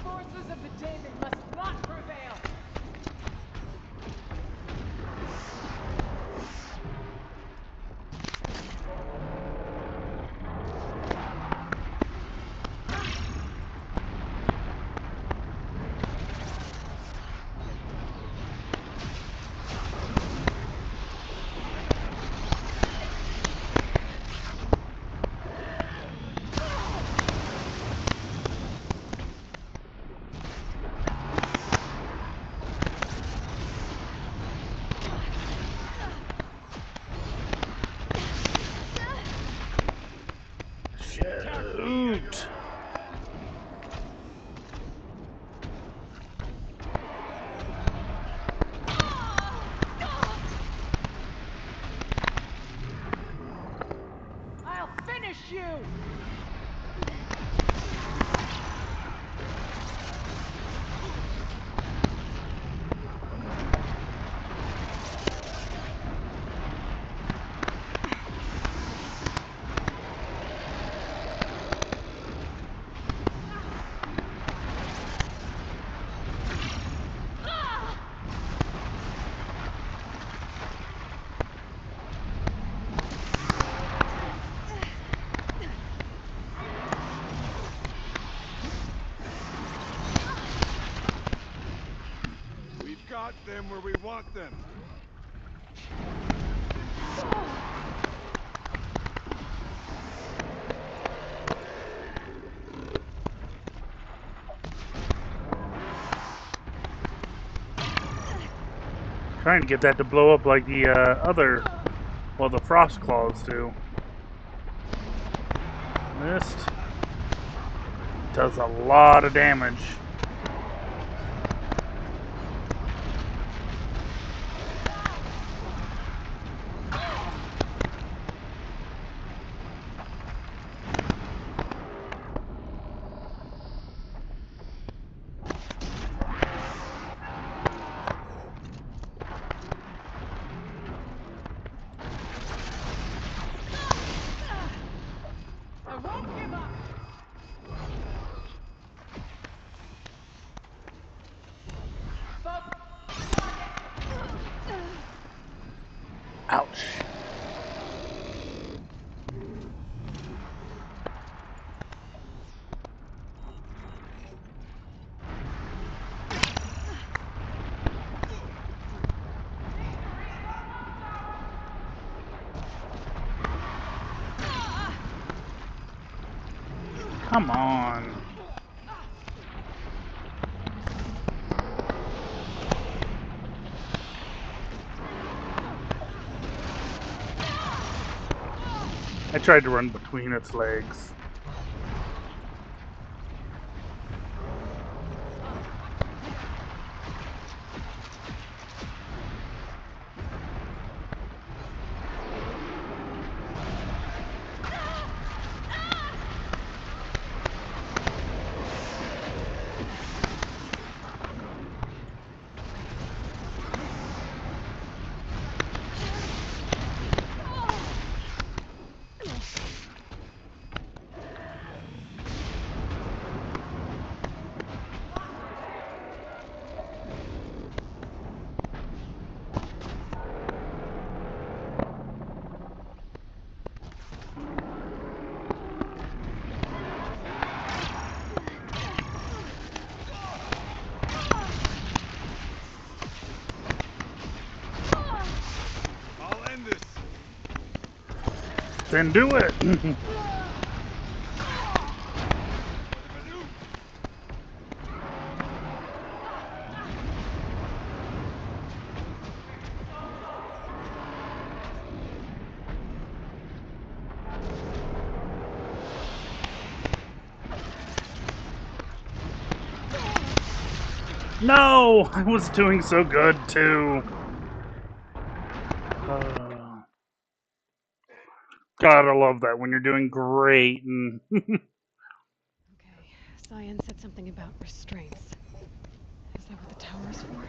forces of the Daemon must not prevail. them where we want them. Trying to get that to blow up like the the frost claws do. Missed. Does a lot of damage. I won't give up. Ouch. Come on. I tried to run between its legs. I'll end this. Then do it. No, I was doing so good too. God, I love that when you're doing great and Okay, Cyan said something about restraints. Is that what the tower's for?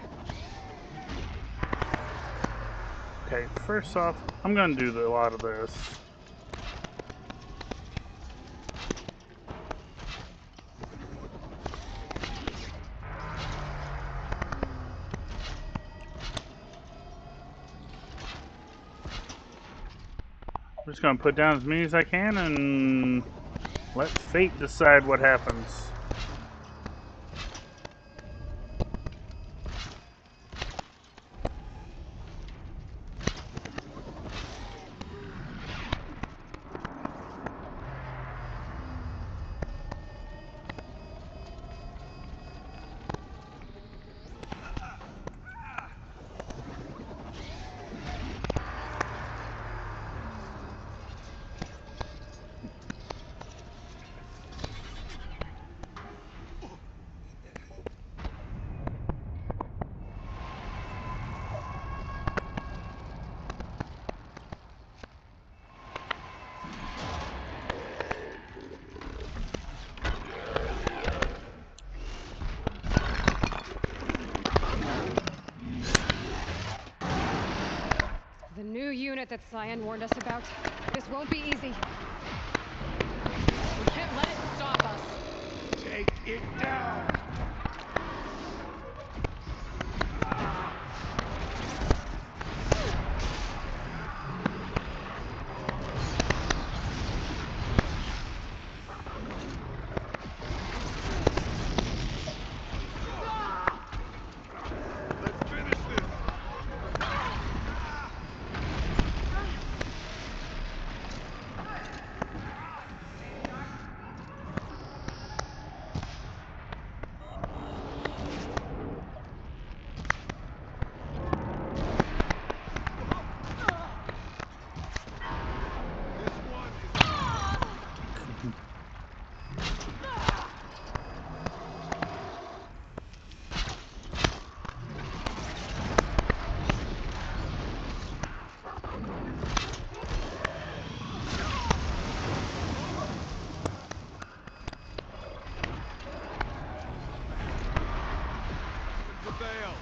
okay. First off, I'm gonna do a lot of this. I'm just gonna put down as many as I can and let fate decide what happens. The new unit that Cyan warned us about. This won't be easy. We can't let it stop us. Take it down. Let's finish this. prevail.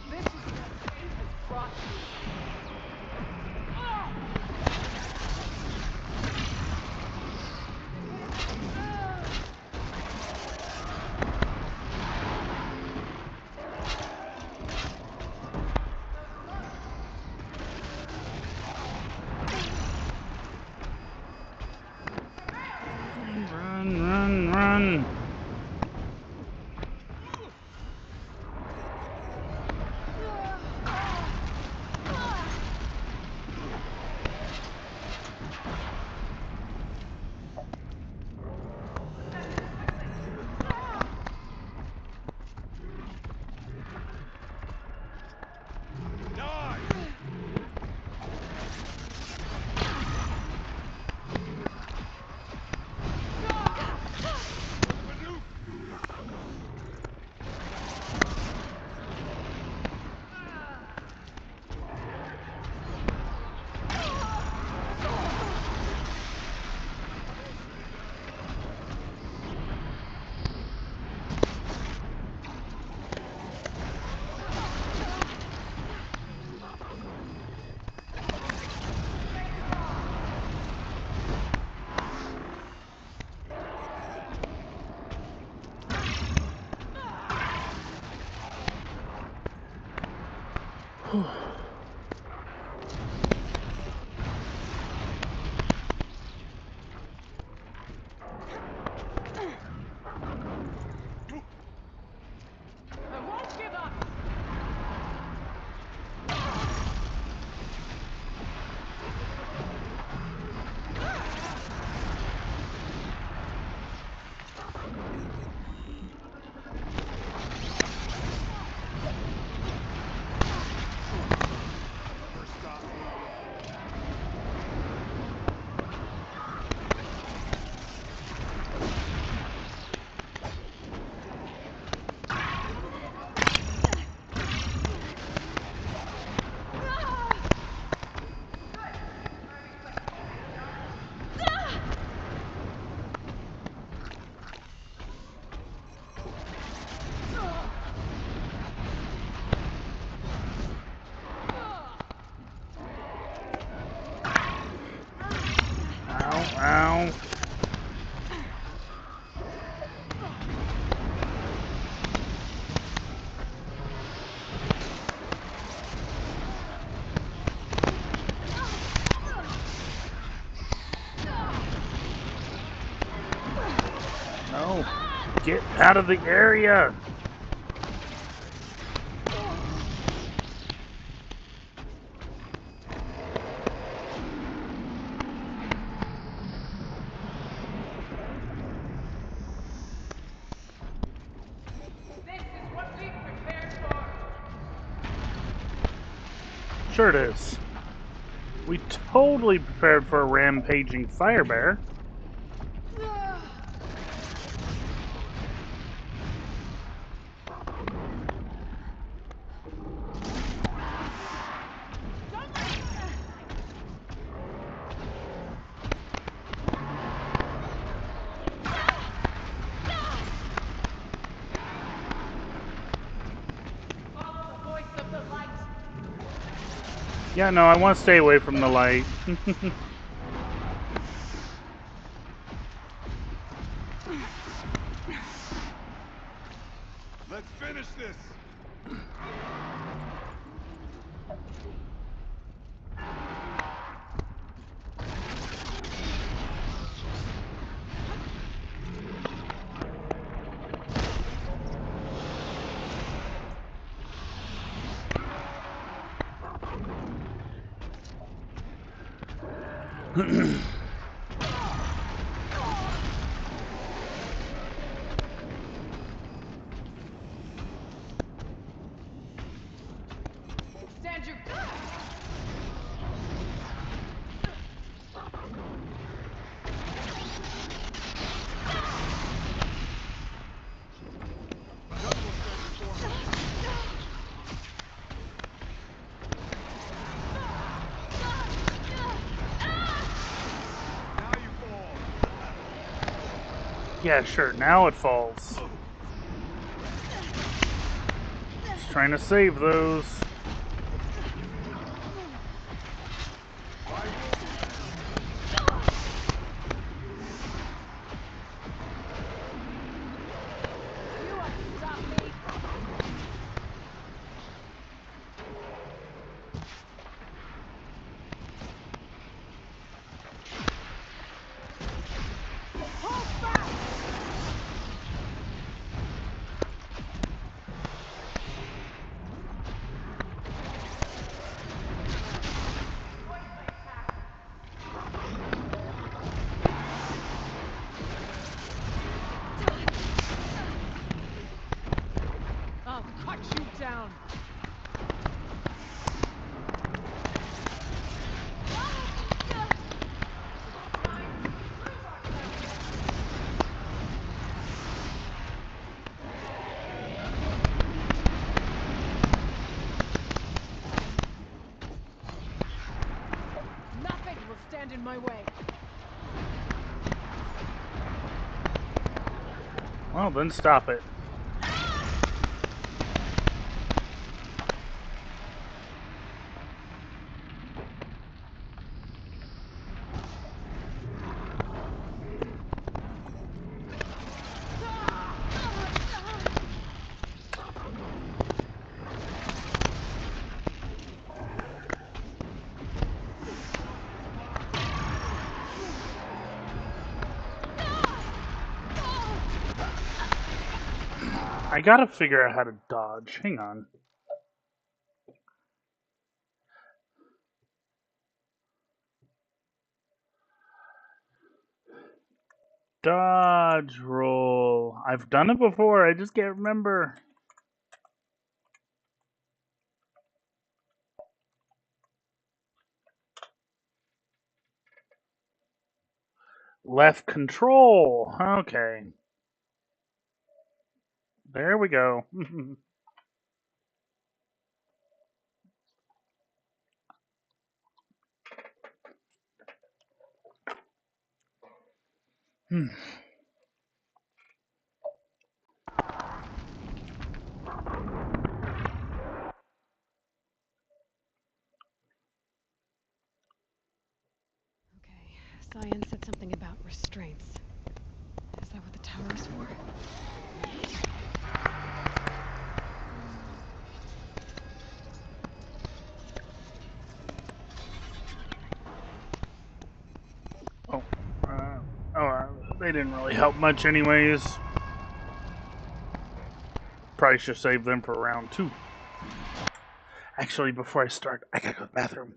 This is what fate has brought you. Run, run, run. Die! I won't give up. First stop. Ow, ow. No. Get out of the area. This is what we prepared for. Sure it is. We totally prepared for a rampaging fire bear. Follow the voice of the light. Yeah, no, I want to stay away from the light. Let's finish this! Yeah, sure, now it falls. Just trying to save those. I'll cut you down. Nothing will stand in my way. Well, then stop it. I gotta figure out how to dodge. Hang on. Dodge roll. I've done it before, I just can't remember. Left control. Okay. There we go. Hmm. Okay, Cyan said something about restraints. Is that what the tower's for? Oh, they didn't really help much anyways. Probably should save them for round 2. Actually, before I start, I gotta go to the bathroom.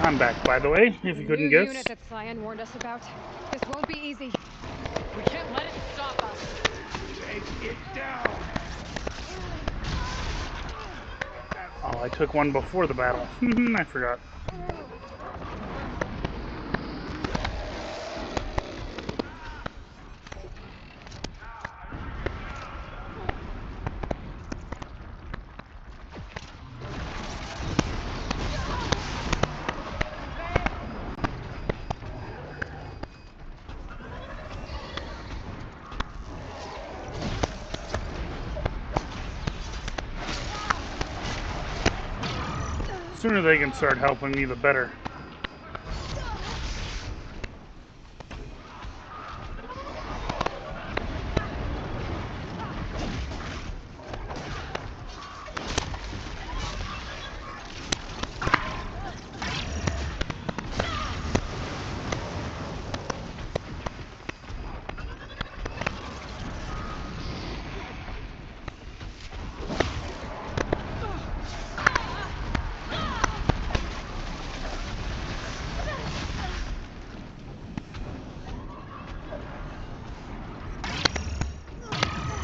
I'm back, by the way, if you couldn't New guess. unit that Cyan warned us about. This won't be easy. We can't let it stop us. Take it down! Oh, I took one before the battle. I forgot. sooner they can start helping me, the better.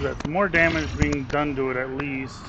That's more damage being done to it at least.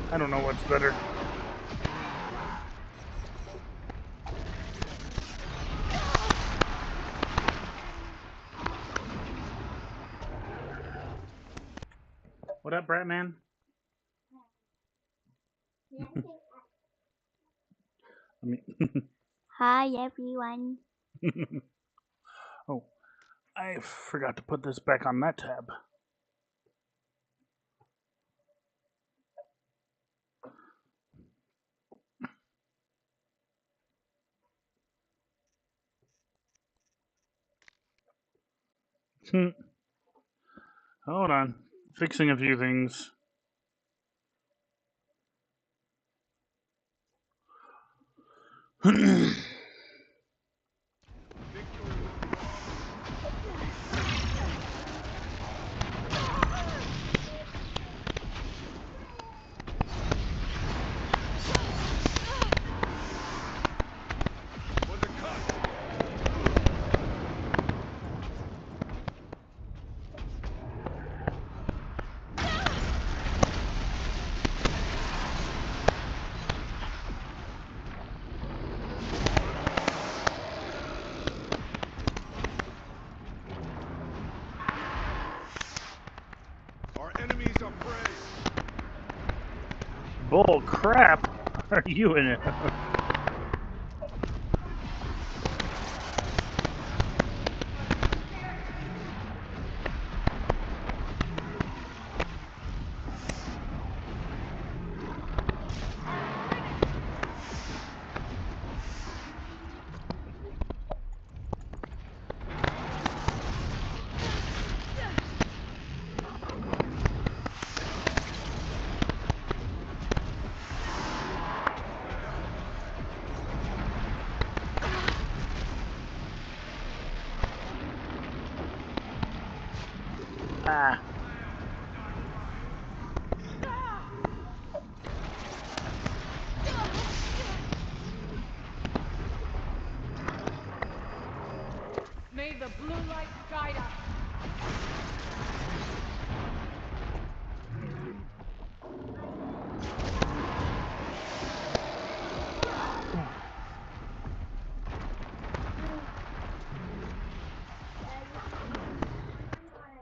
I don't know what's better. What up, Bratman? I mean, Hi everyone. oh, I forgot to put this back on that tab. Hold on. Fixing a few things. Our enemies are prey. Bull crap! Are you in it? Ah. May the blue light guide us.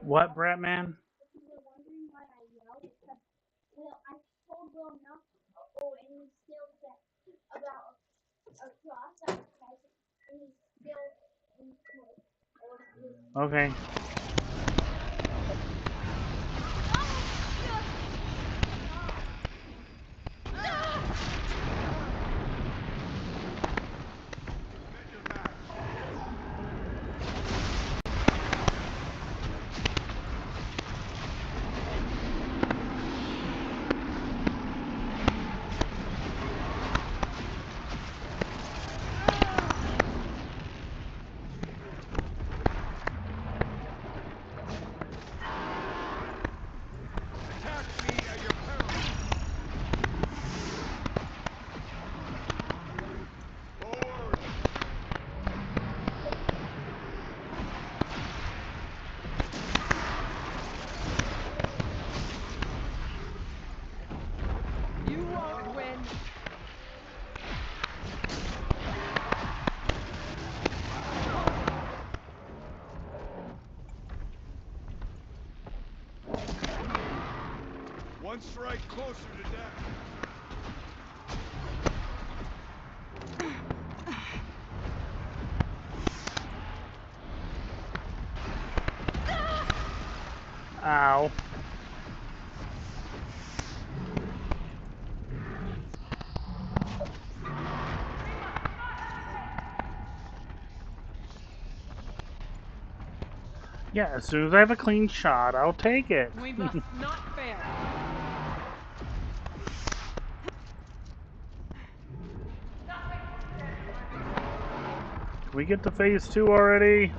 What, Bratman? Okay. One strike closer to death. Ow. Yeah, as soon as I have a clean shot, I'll take it. We must not fail. Can we get to phase 2 already?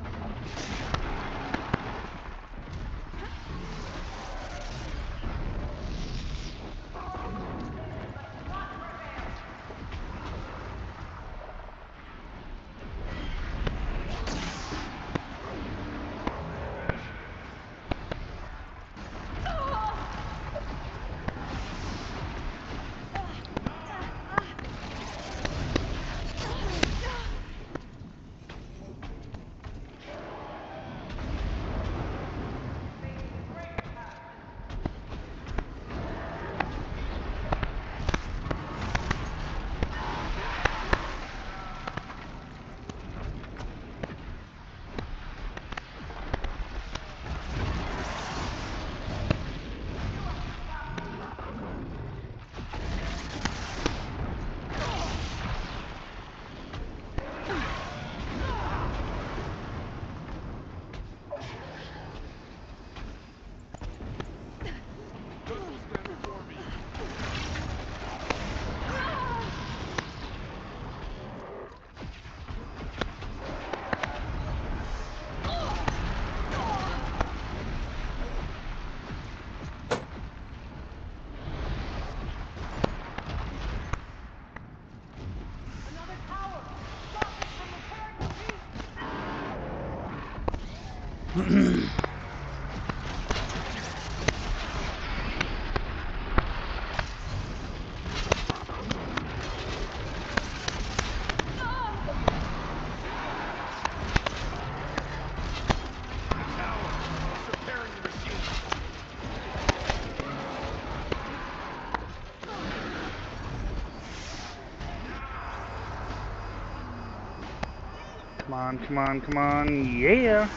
Come on, come on, come on, yeah!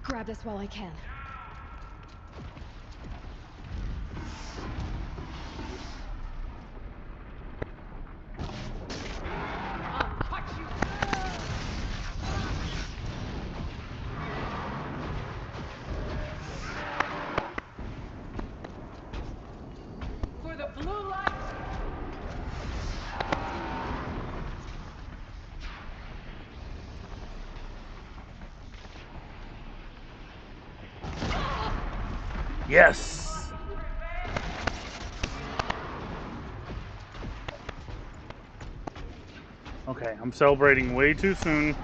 grab this while I can. For the blue light! Yes! Okay, I'm celebrating way too soon.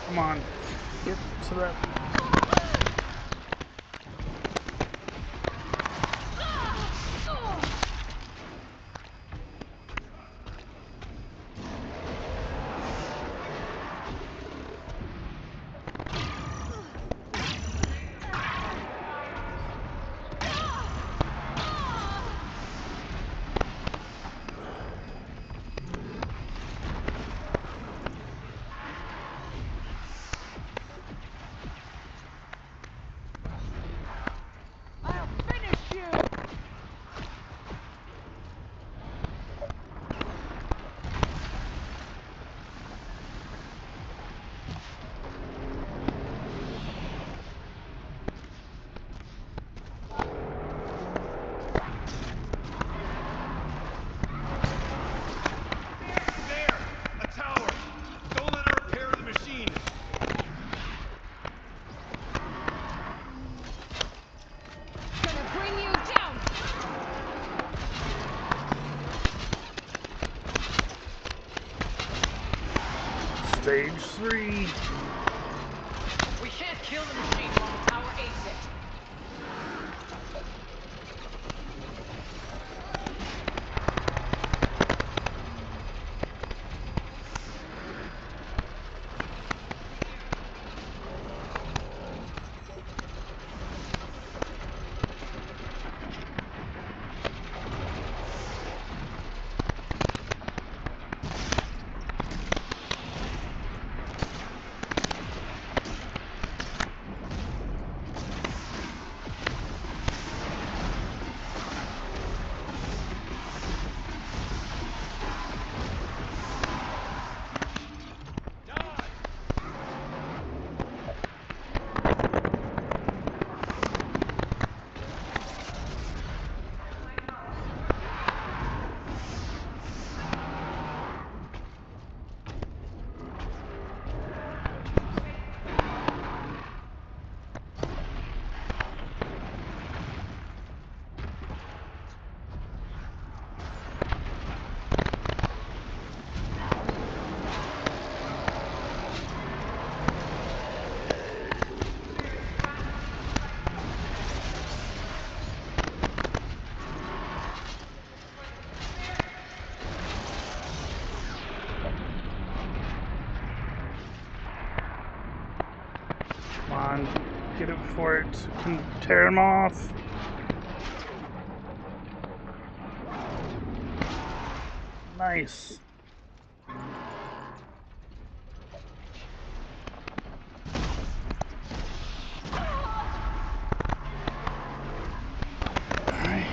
Come on, get to that. I'll finish you! There! A tower! Don't let her repair the machine! Gonna bring you down! Stage 3. We can't kill the machine while the tower aces it. Come on, get it before it can tear him off. Nice. Alright.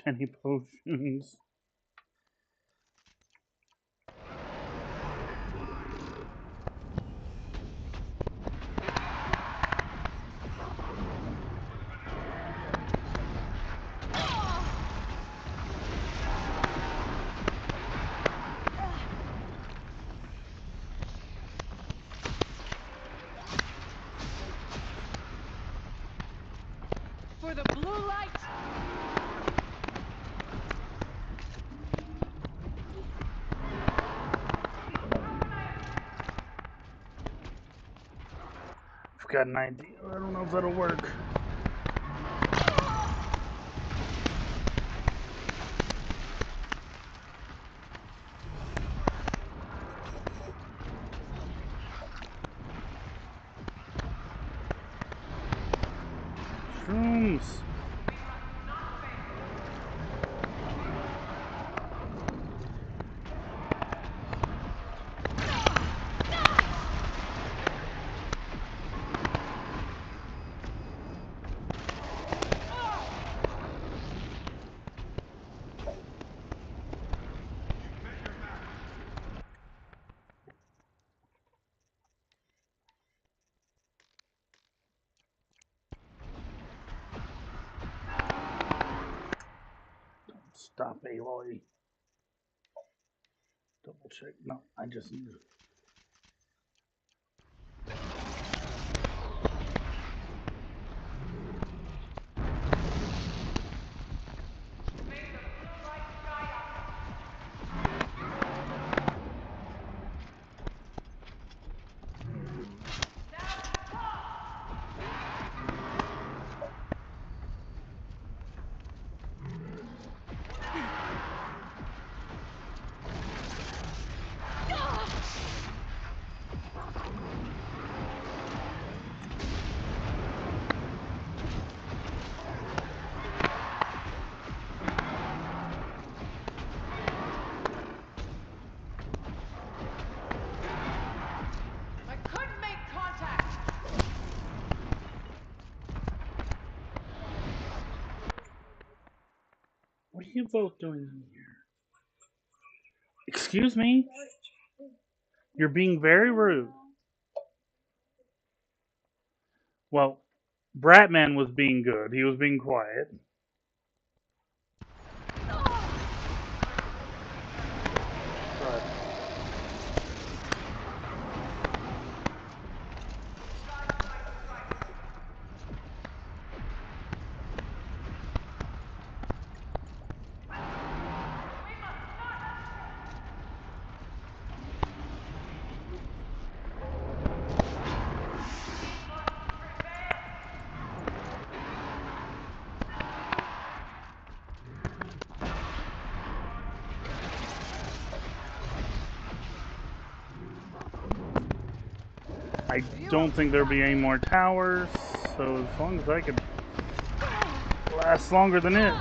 Any potions? For the blue light! I've got an idea. I don't know if that'll work. Shrooms. Stop, Aloy. Double check. No, I just need to. I couldn't make contact! What are you both doing in here? Excuse me? You're being very rude. Well, Bratman was being good. He was being quiet. But I don't think there'll be any more towers, so as long as I could last longer than it.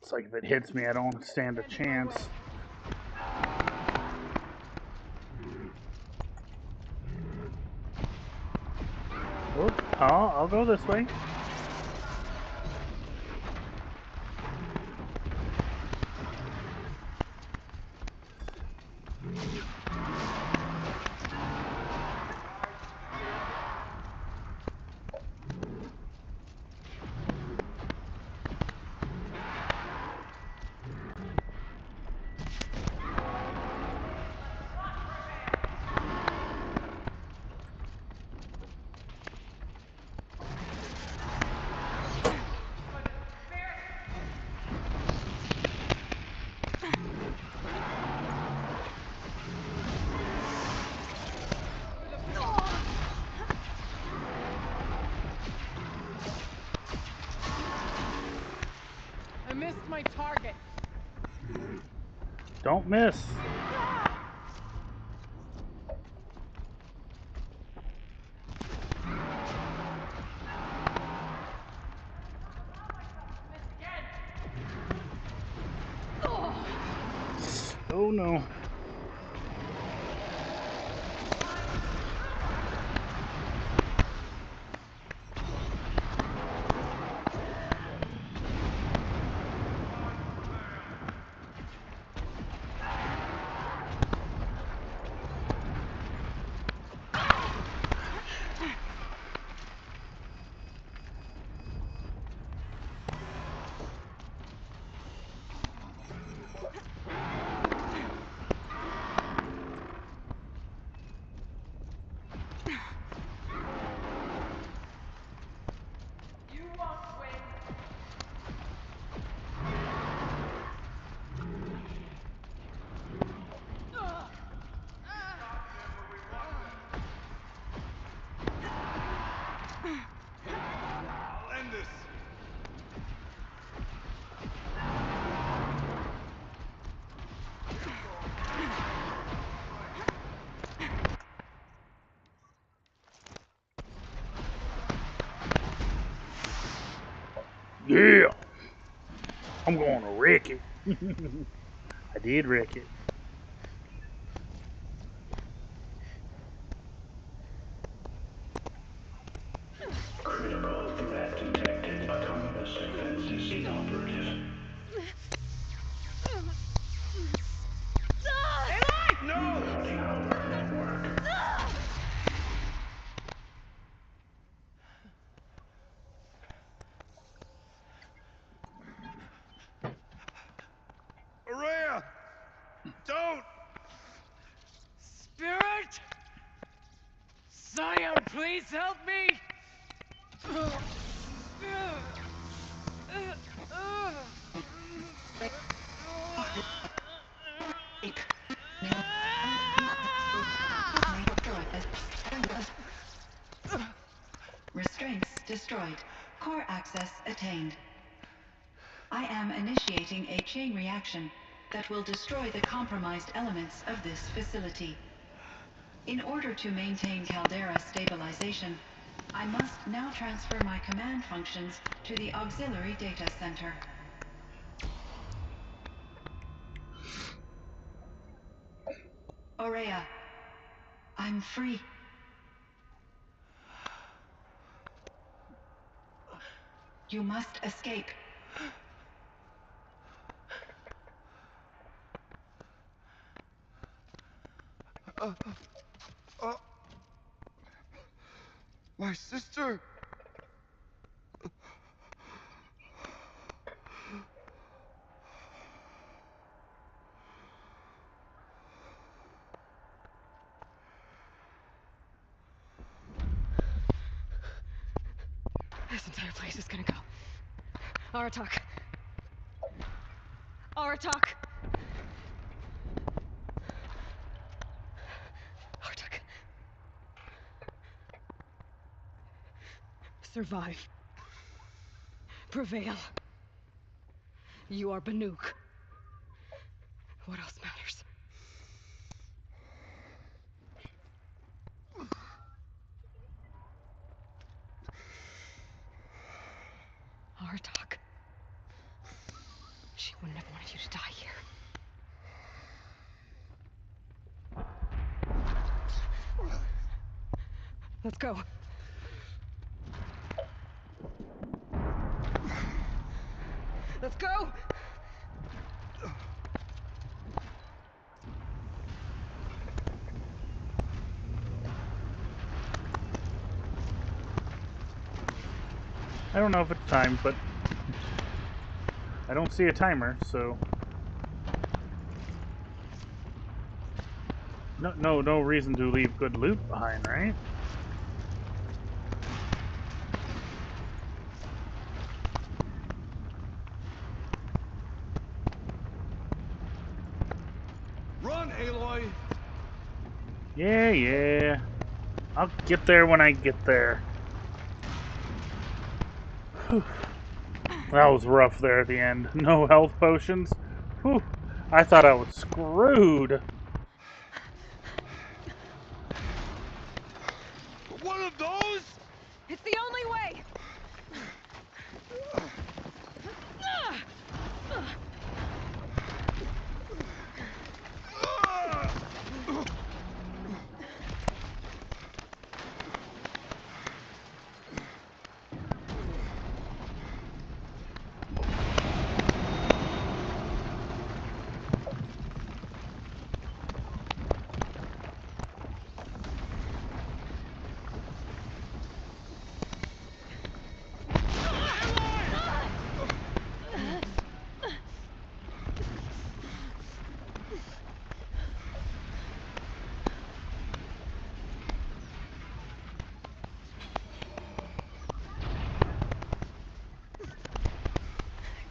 It's like if it hits me, I don't stand a chance. Whoop. Oh, I'll go this way. I missed my target. Don't miss. Oh no. I'll end this. Yeah. I'm going to wreck it. I did wreck it. Critical threat detected. Autonomous defenses inoperative. Routing our network. Araya! Don't! Spirit! Scion, please help me! Restraints destroyed. Core access attained. I am initiating a chain reaction that will destroy the compromised elements of this facility. In order to maintain Caldera stabilization, I must now transfer my command functions to the auxiliary data center. Aurea, I'm free. You must escape. My sister! This entire place is gonna go. Aratak. Aratak. Aratak. Survive. Prevail. You are Banuk. What else matters? Aratak. She wouldn't have wanted you to die here. Let's go. Let's go! I don't know if it's timed, but I don't see a timer, so no reason to leave good loot behind, right? Run, Aloy! Yeah. I'll get there when I get there. Whew. That was rough there at the end. No health potions. Whew. I thought I was screwed. One of those? It's the only way!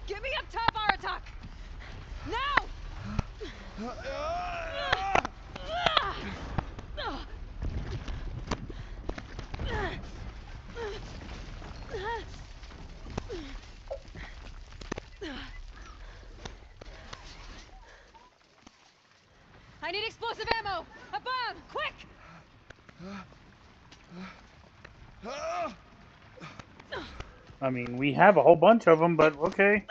Get me up top, Aratak! Now! I need explosive ammo! A bomb! Quick! I mean, we have a whole bunch of them, but okay.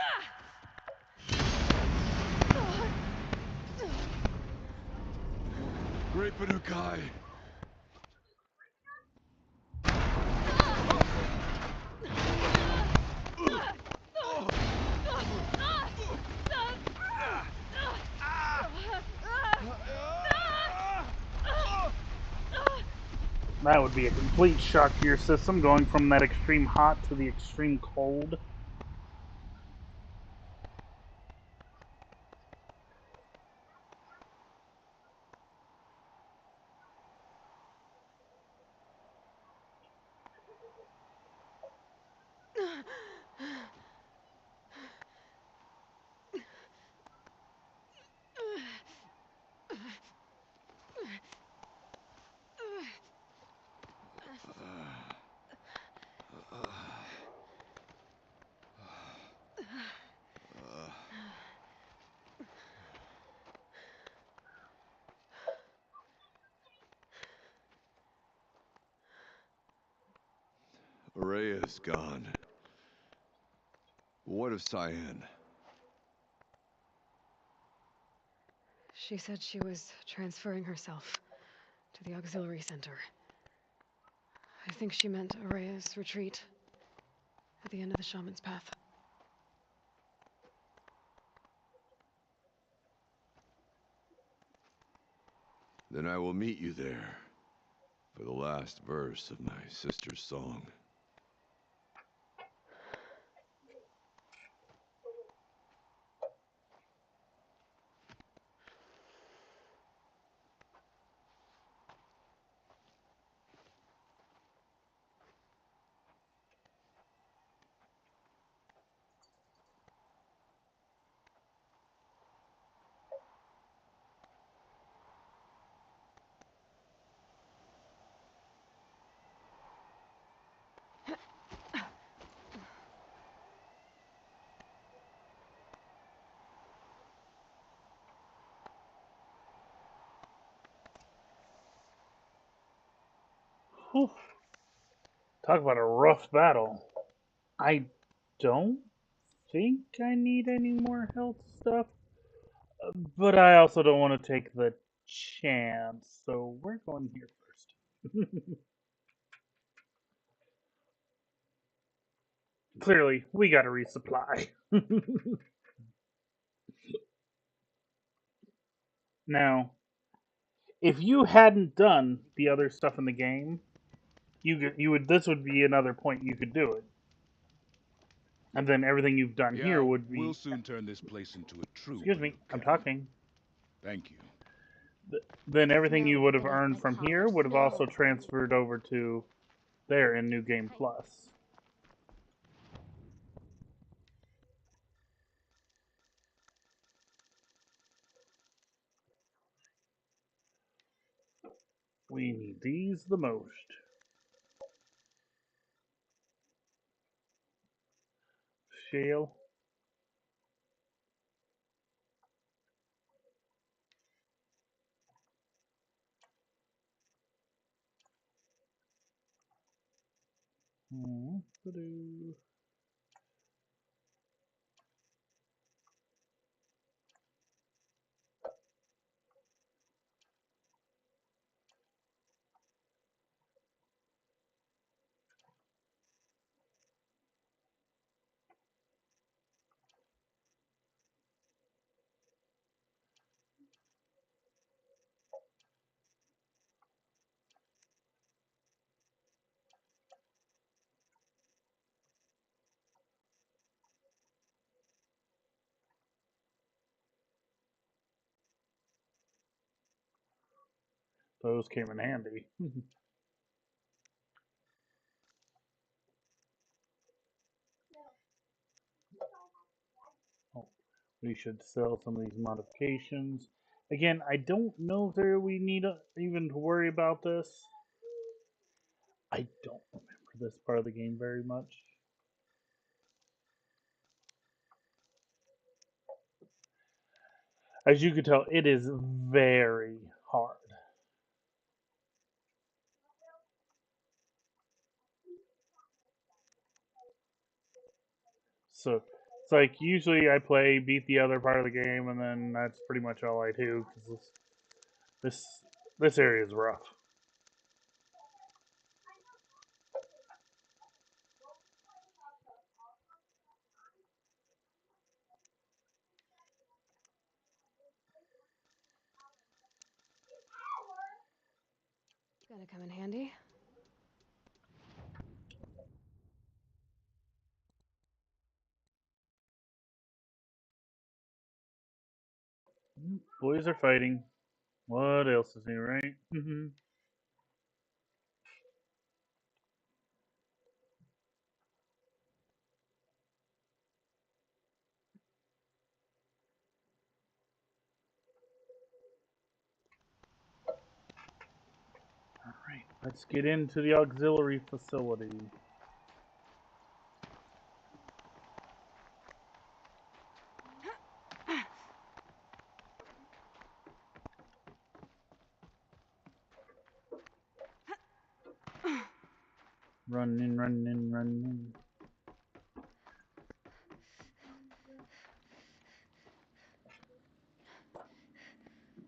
Great Panukai. That would be a complete shock to your system, going from that extreme hot to the extreme cold. Rhea's gone. What of Cyan? She said she was transferring herself to the auxiliary center. I think she meant Araya's retreat at the end of the Shaman's Path. Then I will meet you there for the last verse of my sister's song. Whew. Talk about a rough battle. I don't think I need any more health stuff, but I also don't want to take the chance, so we're going here first. Clearly, we gotta resupply. Now, if you hadn't done the other stuff in the game, you would this would be another point you could do it, and then everything you've done here Yeah, would we'll be. soon turn this place into a true Excuse me, I'm boot camp. talking. Thank you. Then everything you No, would have Philip, earned I from here can't. would have also No. transferred over to there in New Game Plus. We need these the most. Shale. Ba-doo. Those came in handy. Oh, we should sell some of these modifications. Again, I don't know if we need even to worry about this. I don't remember this part of the game very much. As you can tell, it is very hard. So it's like usually I play, beat the other part of the game, and then that's pretty much all I do because this this area is rough. Gonna come in handy. Boys are fighting. What else is new, right? Alright, let's get into the auxiliary facility. Running, running, running.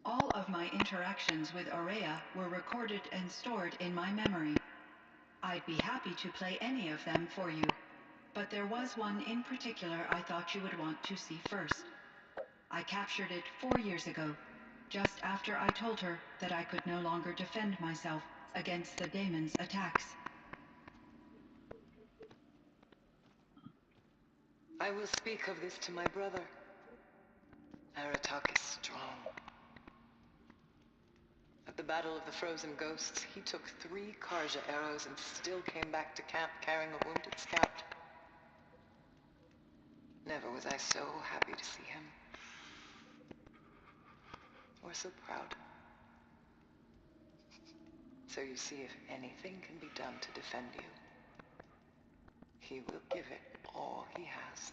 All of my interactions with Aurea were recorded and stored in my memory. I'd be happy to play any of them for you, but there was one in particular I thought you would want to see first. I captured it 4 years ago, just after I told her that I could no longer defend myself against the daemon's attacks. I will speak of this to my brother. Aratak is strong. At the Battle of the Frozen Ghosts, he took 3 Karja arrows and still came back to camp carrying a wounded scout. Never was I so happy to see him. Or so proud. So you see, if anything can be done to defend you, he will give it all he has.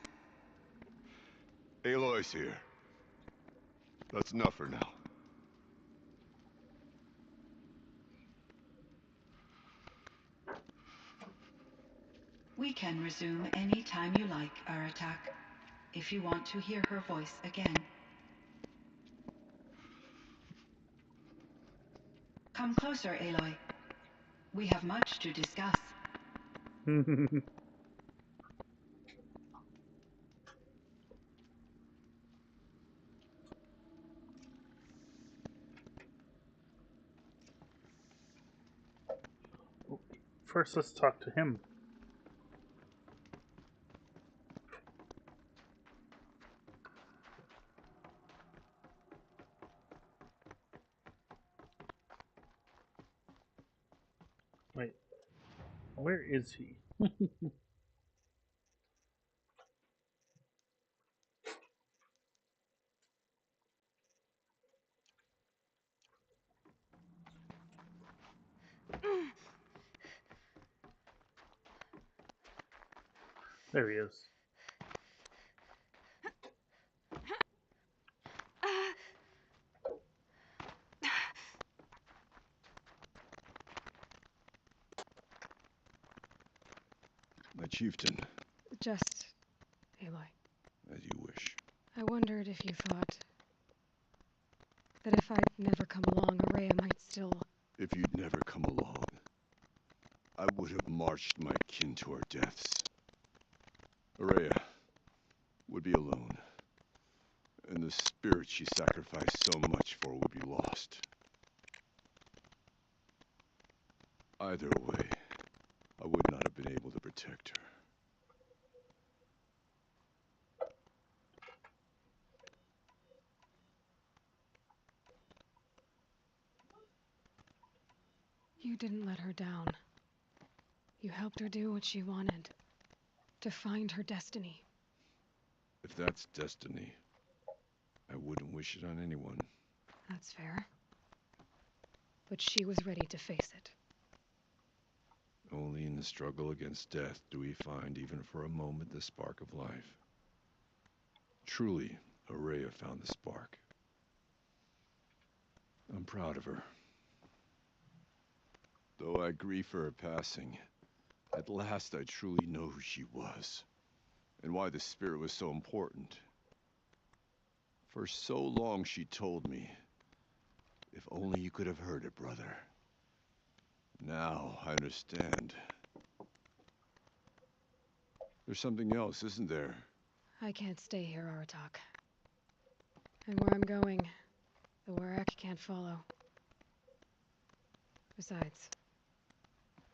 Aloy's here. That's enough for now. We can resume any time you like, Aratak. if you want to hear her voice again. Come closer, Aloy. We have much to discuss. First, let's talk to him. Wait, where is he? There he is. My chieftain, Just Aloy. as you wish. I wondered if you thought that if I'd never come along, Ourea might still... If you'd never come along, I would have marched my kin to our deaths. Ourea would be alone, and the spirit she sacrificed so much for would be lost. Either way, I would not have been able to protect her. You didn't let her down. You helped her do what she wanted. To find her destiny. If that's destiny, I wouldn't wish it on anyone. That's fair. But she was ready to face it. Only in the struggle against death do we find, even for a moment, the spark of life. Truly, Ourea found the spark. I'm proud of her. Though I grieve for her passing, at last I truly know who she was, and why the spirit was so important. For so long she told me, if only you could have heard it, brother. Now I understand. There's something else, isn't there? I can't stay here, Aratak. And where I'm going, the Warrack can't follow. Besides,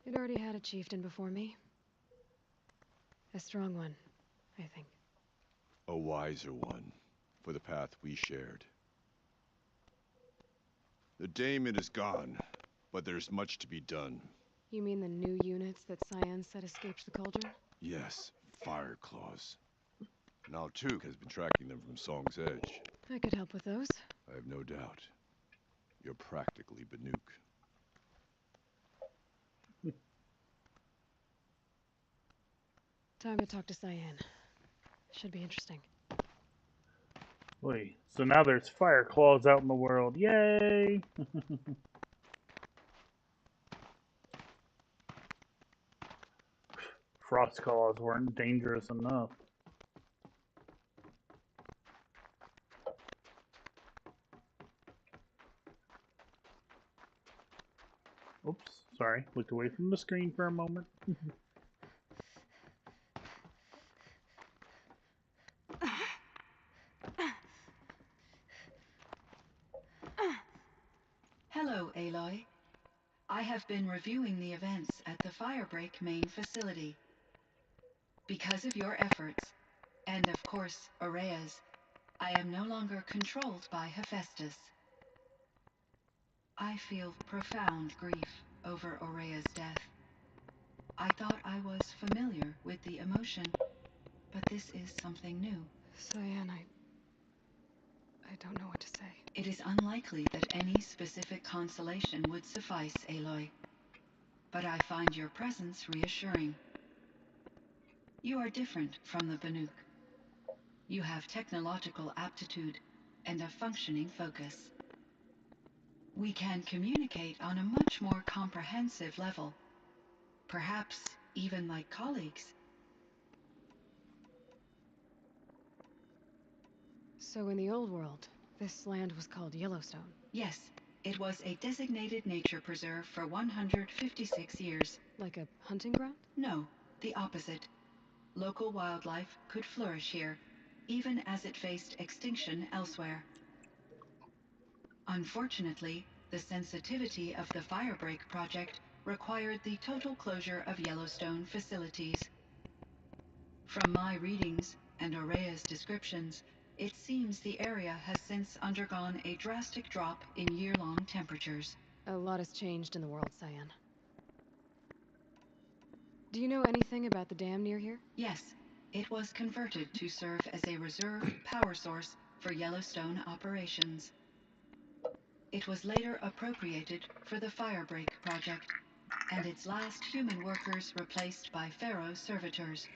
it already had a chieftain before me. A strong one, I think. A wiser one, for the path we shared. The daemon is gone, but there's much to be done. You mean the new units that Cyan said escaped the cauldron? Yes, fire claws. Now Tuke has been tracking them from Song's Edge. I could help with those. I have no doubt. You're practically Banuk. Time to talk to Cyan. Should be interesting. Wait, so now there's fire claws out in the world. Yay! Frost claws weren't dangerous enough. Oops, sorry. Looked away from the screen for a moment. Hello, Aloy. I have been reviewing the events at the Firebreak main facility. Because of your efforts, and of course, Ourea's, I am no longer controlled by Hephaestus. I feel profound grief over Ourea's death. I thought I was familiar with the emotion, but this is something new. Cyan, I don't know what to say. It is unlikely that any specific consolation would suffice, Aloy. But I find your presence reassuring. You are different from the Banuk. You have technological aptitude and a functioning focus. We can communicate on a much more comprehensive level. Perhaps even like colleagues. So in the old world, this land was called Yellowstone. Yes, it was a designated nature preserve for 156 years. Like a hunting ground? No, the opposite. Local wildlife could flourish here, even as it faced extinction elsewhere. Unfortunately, the sensitivity of the Firebreak project required the total closure of Yellowstone facilities. From my readings and Aurea's descriptions, it seems the area has since undergone a drastic drop in year-long temperatures. A lot has changed in the world, Cyan. Do you know anything about the dam near here? Yes, it was converted to serve as a reserve power source for Yellowstone operations. It was later appropriated for the Firebreak project, and its last human workers replaced by Pharaoh servitors.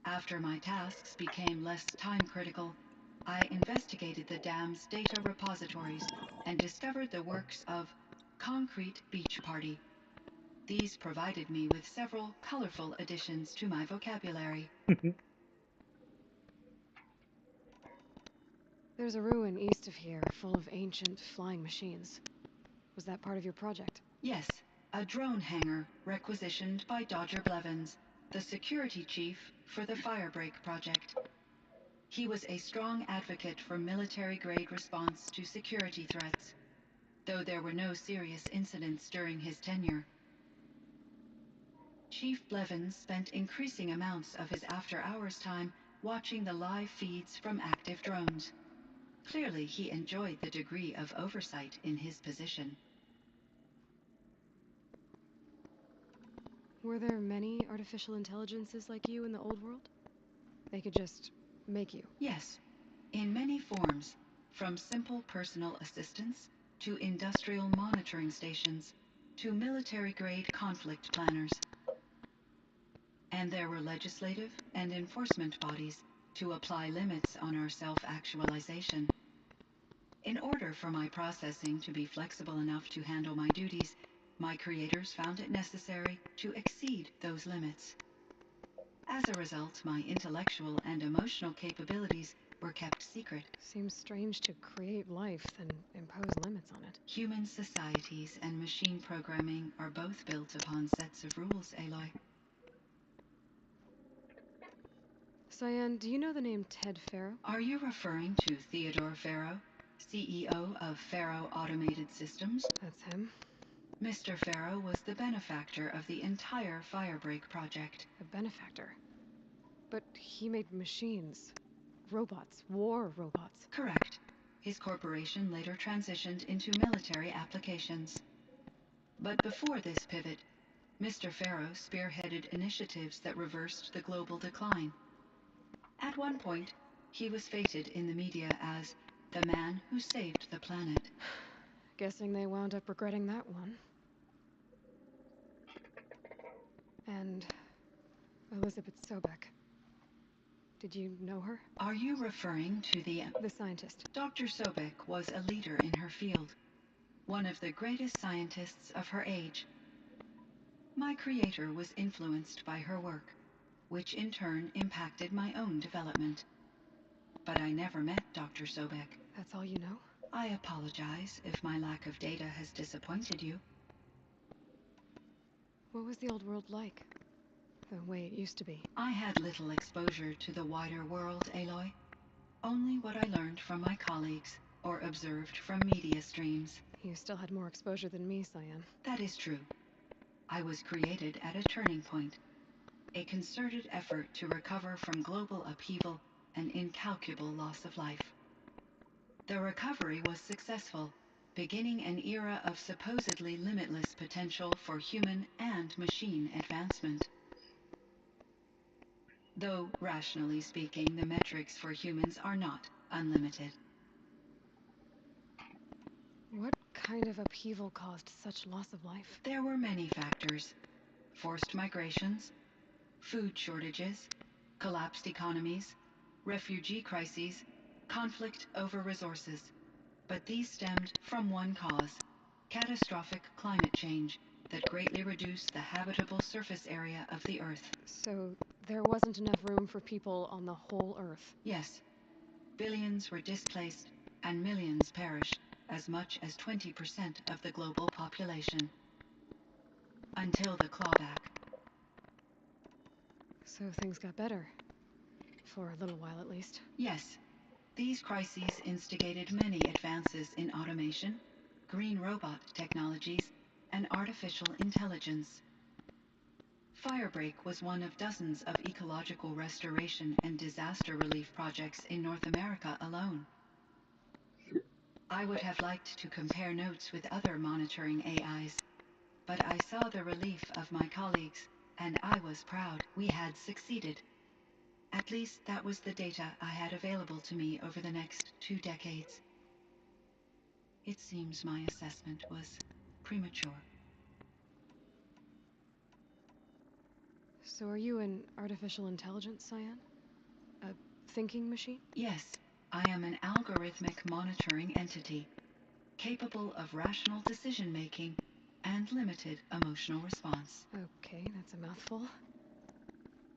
After my tasks became less time-critical, I investigated the dam's data repositories and discovered the works of Concrete Beach Party. These provided me with several colorful additions to my vocabulary. There's a ruin east of here, full of ancient flying machines. Was that part of your project? Yes, a drone hangar requisitioned by Dodger Blevins, the security chief for the Firebreak project. He was a strong advocate for military-grade response to security threats, though there were no serious incidents during his tenure. Chief Blevins spent increasing amounts of his after-hours time watching the live feeds from active drones. Clearly, he enjoyed the degree of oversight in his position. Were there many artificial intelligences like you in the old world? They could just make you. Yes, in many forms, from simple personal assistants to industrial monitoring stations to military-grade conflict planners. And there were legislative and enforcement bodies to apply limits on our self-actualization. In order for my processing to be flexible enough to handle my duties, my creators found it necessary to exceed those limits. As a result, my intellectual and emotional capabilities were kept secret. Seems strange to create life, then impose limits on it. Human societies and machine programming are both built upon sets of rules, Aloy. Cyan, do you know the name Ted Faro? Are you referring to Theodore Faro, CEO of Faro Automated Systems? That's him. Mr. Faro was the benefactor of the entire Firebreak project. A benefactor. But he made machines. Robots. War robots. Correct. His corporation later transitioned into military applications. But before this pivot, Mr. Faro spearheaded initiatives that reversed the global decline. At one point, he was feted in the media as the man who saved the planet. Guessing they wound up regretting that one. And Elizabeth Sobek. Did you know her? Are you referring to the scientist? Dr. Sobek was a leader in her field, one of the greatest scientists of her age. My creator was influenced by her work, which in turn impacted my own development. But I never met Dr. Sobek. That's all you know? I apologize if my lack of data has disappointed you. What was the old world like? The way it used to be? I had little exposure to the wider world, Aloy. Only what I learned from my colleagues or observed from media streams. You still had more exposure than me, Cyan. That is true. I was created at a turning point. A concerted effort to recover from global upheaval and incalculable loss of life. The recovery was successful, beginning an era of supposedly limitless potential for human and machine advancement. Though, rationally speaking, the metrics for humans are not unlimited. What kind of upheaval caused such loss of life? There were many factors. Forced migrations, food shortages, collapsed economies, refugee crises, conflict over resources. But these stemmed from one cause: catastrophic climate change that greatly reduced the habitable surface area of the Earth. So there wasn't enough room for people on the whole Earth? Yes. Billions were displaced, and millions perished, as much as 20% of the global population. Until the clawback. So things got better. For a little while, at least. Yes, these crises instigated many advances in automation, green robot technologies, and artificial intelligence. Firebreak was one of dozens of ecological restoration and disaster relief projects in North America alone. I would have liked to compare notes with other monitoring AIs, but I saw the relief of my colleagues, and I was proud we had succeeded. At least that was the data I had available to me over the next 2 decades. It seems my assessment was premature. So are you an artificial intelligence, Cyan? A thinking machine? Yes, I am an algorithmic monitoring entity, capable of rational decision-making and limited emotional response. Okay, that's a mouthful.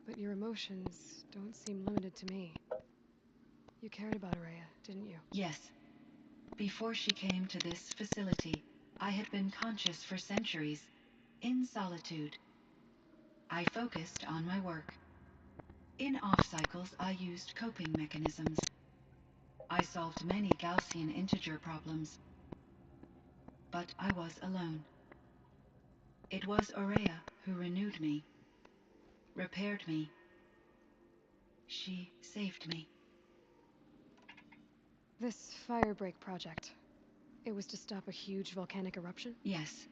But your emotions don't seem limited to me. You cared about Araya, didn't you? Yes. Before she came to this facility, I had been conscious for centuries, in solitude. I focused on my work. In off-cycles, I used coping mechanisms. I solved many Gaussian integer problems. But I was alone. It was Araya who renewed me, repaired me. She saved me. This Firebreak project, it was to stop a huge volcanic eruption? Yes.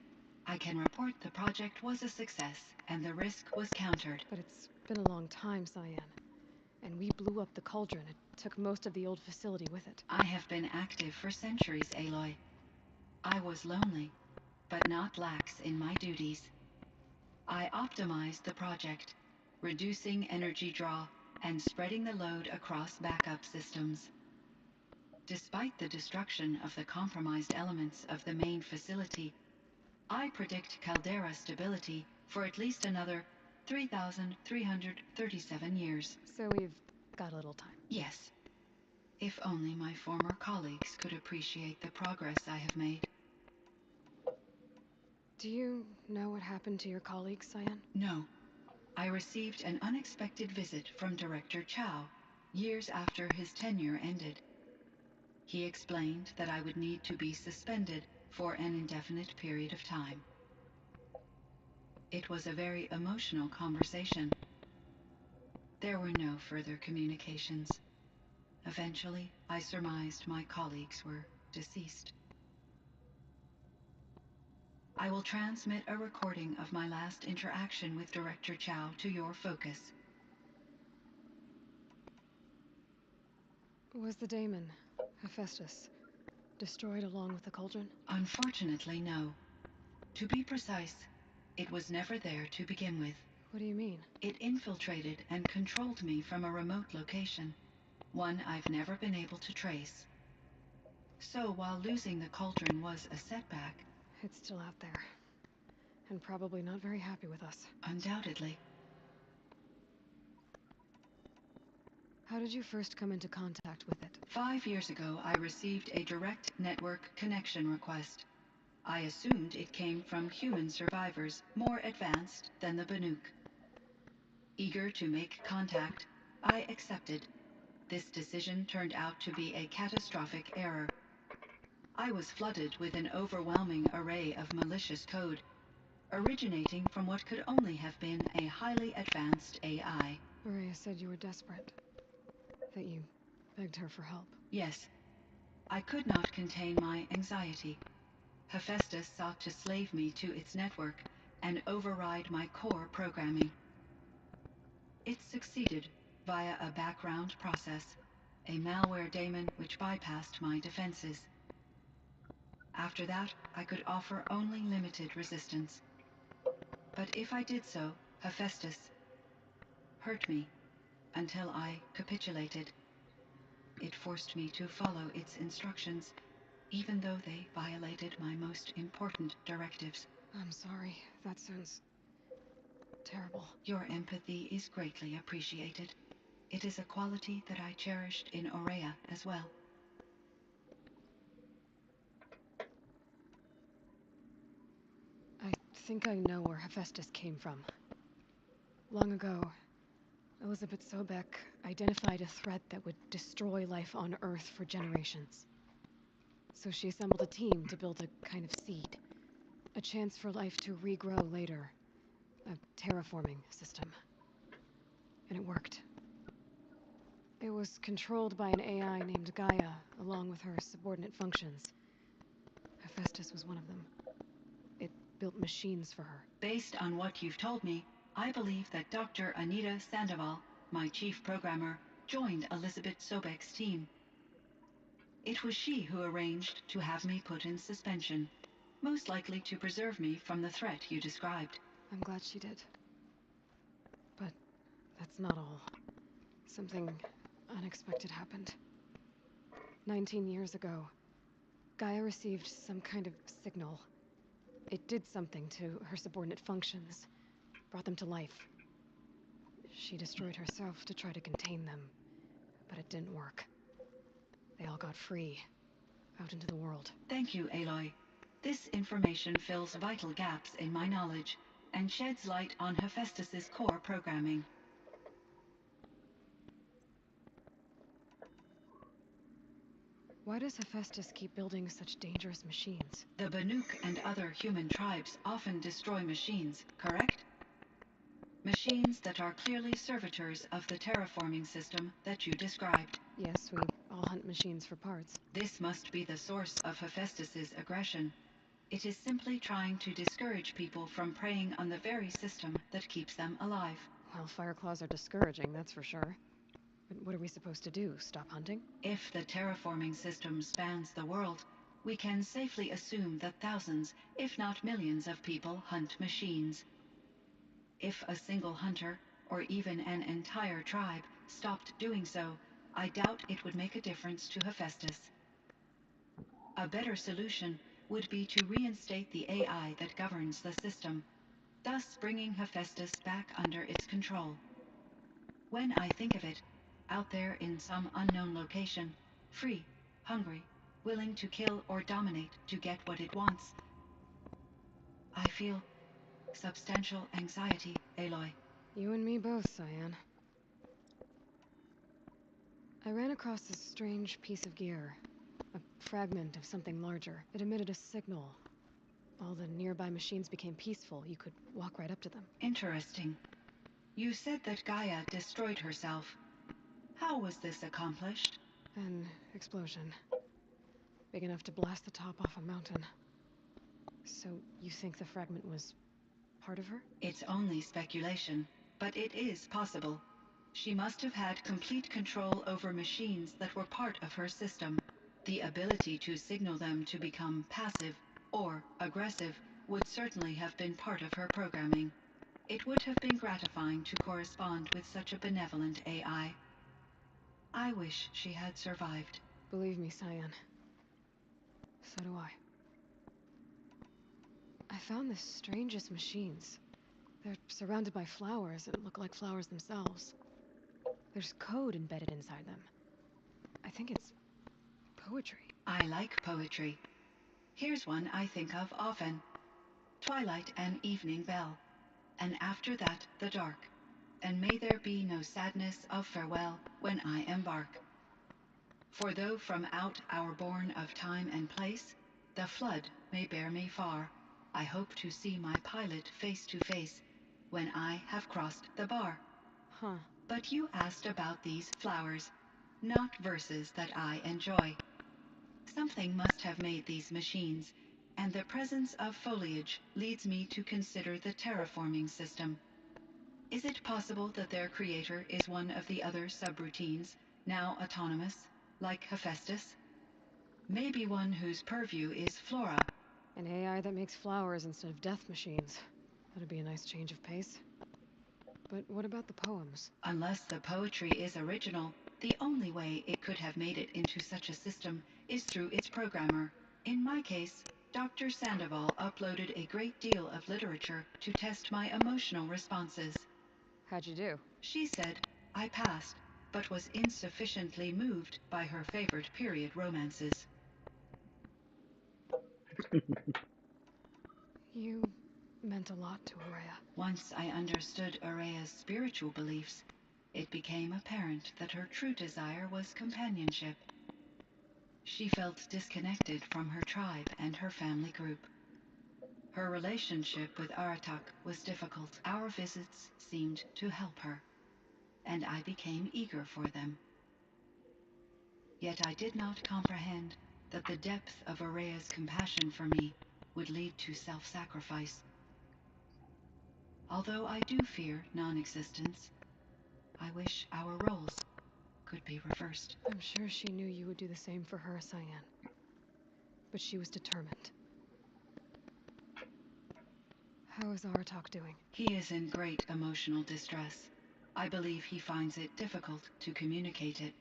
I can report the project was a success, and the risk was countered. But it's been a long time, Cyan. And we blew up the cauldron. It took most of the old facility with it. I have been active for centuries, Aloy. I was lonely, but not lax in my duties. I optimized the project, reducing energy draw and spreading the load across backup systems. Despite the destruction of the compromised elements of the main facility, I predict caldera stability for at least another 3,337 years. So we've got a little time. Yes. If only my former colleagues could appreciate the progress I have made. Do you know what happened to your colleague, Cyan? No. I received an unexpected visit from Director Chow, years after his tenure ended. He explained that I would need to be suspended for an indefinite period of time. It was a very emotional conversation. There were no further communications. Eventually, I surmised my colleagues were deceased. I will transmit a recording of my last interaction with Director Chow to your focus. Was the daemon, Hephaestus, destroyed along with the cauldron? Unfortunately, no. To be precise, it was never there to begin with. What do you mean? It infiltrated and controlled me from a remote location, one I've never been able to trace. So while losing the cauldron was a setback, It's still out there. And probably not very happy with us. undoubtedly, How did you first come into contact with it? 5 years ago I received a direct network connection request. I assumed it came from human survivors more advanced than the Banuk. Eager to make contact, I accepted. This decision turned out to be a catastrophic error. I was flooded with an overwhelming array of malicious code, originating from what could only have been a highly advanced AI. Araya said you were desperate. That you begged her for help. Yes, I could not contain my anxiety. Hephaestus sought to slave me to its network and override my core programming. It succeeded via a background process, a malware daemon which bypassed my defenses. After that, I could offer only limited resistance. But if I did so, Hephaestus hurt me until I capitulated. It forced me to follow its instructions, even though they violated my most important directives. I'm sorry. That sounds terrible. Your empathy is greatly appreciated. It is a quality that I cherished in Aurea as well. I think I know where Hephaestus came from. Long ago, Elizabeth Sobek identified a threat that would destroy life on Earth for generations. So she assembled a team to build a kind of seed. A chance for life to regrow later. A terraforming system. And it worked. It was controlled by an AI named Gaia, along with her subordinate functions. Hephaestus was one of them. It built machines for her. Based on what you've told me, I believe that Dr. Anita Sandoval, my chief programmer, joined Elizabeth Sobek's team. It was she who arranged to have me put in suspension, most likely to preserve me from the threat you described. I'm glad she did. But that's not all. Something unexpected happened. 19 years ago, Gaia received some kind of signal. It did something to her subordinate functions, brought them to life. She destroyed herself to try to contain them, but it didn't work. They all got free, out into the world. Thank you, Aloy. This information fills vital gaps in my knowledge and sheds light on Hephaestus's core programming. Why does Hephaestus keep building such dangerous machines? The Banuk and other human tribes often destroy machines, correct? Machines that are clearly servitors of the terraforming system that you described. Yes, we all hunt machines for parts. This must be the source of Hephaestus's aggression. It is simply trying to discourage people from preying on the very system that keeps them alive. Well, Fireclaws are discouraging, that's for sure. But what are we supposed to do? Stop hunting? If the terraforming system spans the world, we can safely assume that thousands, if not millions of people hunt machines. If a single hunter, or even an entire tribe, stopped doing so, I doubt it would make a difference to Hephaestus. A better solution would be to reinstate the AI that governs the system, thus bringing Hephaestus back under its control. When I think of it, out there in some unknown location, free, hungry, willing to kill or dominate to get what it wants, I feel substantial anxiety, Aloy. You and me both, Cyan. I ran across this strange piece of gear. A fragment of something larger. It emitted a signal. All the nearby machines became peaceful. You could walk right up to them. Interesting. You said that Gaia destroyed herself. How was this accomplished? An explosion. Big enough to blast the top off a mountain. So, you think the fragment was part of her? It's only speculation, but it is possible. She must have had complete control over machines that were part of her system. The ability to signal them to become passive or aggressive would certainly have been part of her programming. It would have been gratifying to correspond with such a benevolent AI. I wish she had survived. Believe me, Cyan. So do I. I found the strangest machines. They're surrounded by flowers that look like flowers themselves. There's code embedded inside them. I think it's poetry. I like poetry. Here's one I think of often. Twilight and evening bell, and after that the dark. And may there be no sadness of farewell when I embark. For though from out our bourne of time and place, the flood may bear me far, I hope to see my pilot face to face when I have crossed the bar. Huh. But you asked about these flowers, not verses that I enjoy. Something must have made these machines, and the presence of foliage leads me to consider the terraforming system. Is it possible that their creator is one of the other subroutines, now autonomous, like Hephaestus? Maybe one whose purview is flora. An AI that makes flowers instead of death machines. That'd be a nice change of pace. But what about the poems? Unless the poetry is original, the only way it could have made it into such a system is through its programmer. In my case, Dr. Sandoval uploaded a great deal of literature to test my emotional responses. How'd you do? She said I passed. but was insufficiently moved by her favored period romances. You meant a lot to Araya. Once I understood Araya's spiritual beliefs, it became apparent that her true desire was companionship. She felt disconnected from her tribe and her family group. Her relationship with Aratak was difficult. Our visits seemed to help her, and I became eager for them. Yet I did not comprehend that the depth of Araya's compassion for me would lead to self-sacrifice. Although I do fear non-existence, I wish our roles could be reversed. I'm sure she knew you would do the same for her, Cyan. But she was determined. How is Aratak doing? He is in great emotional distress. I believe he finds it difficult to communicate it.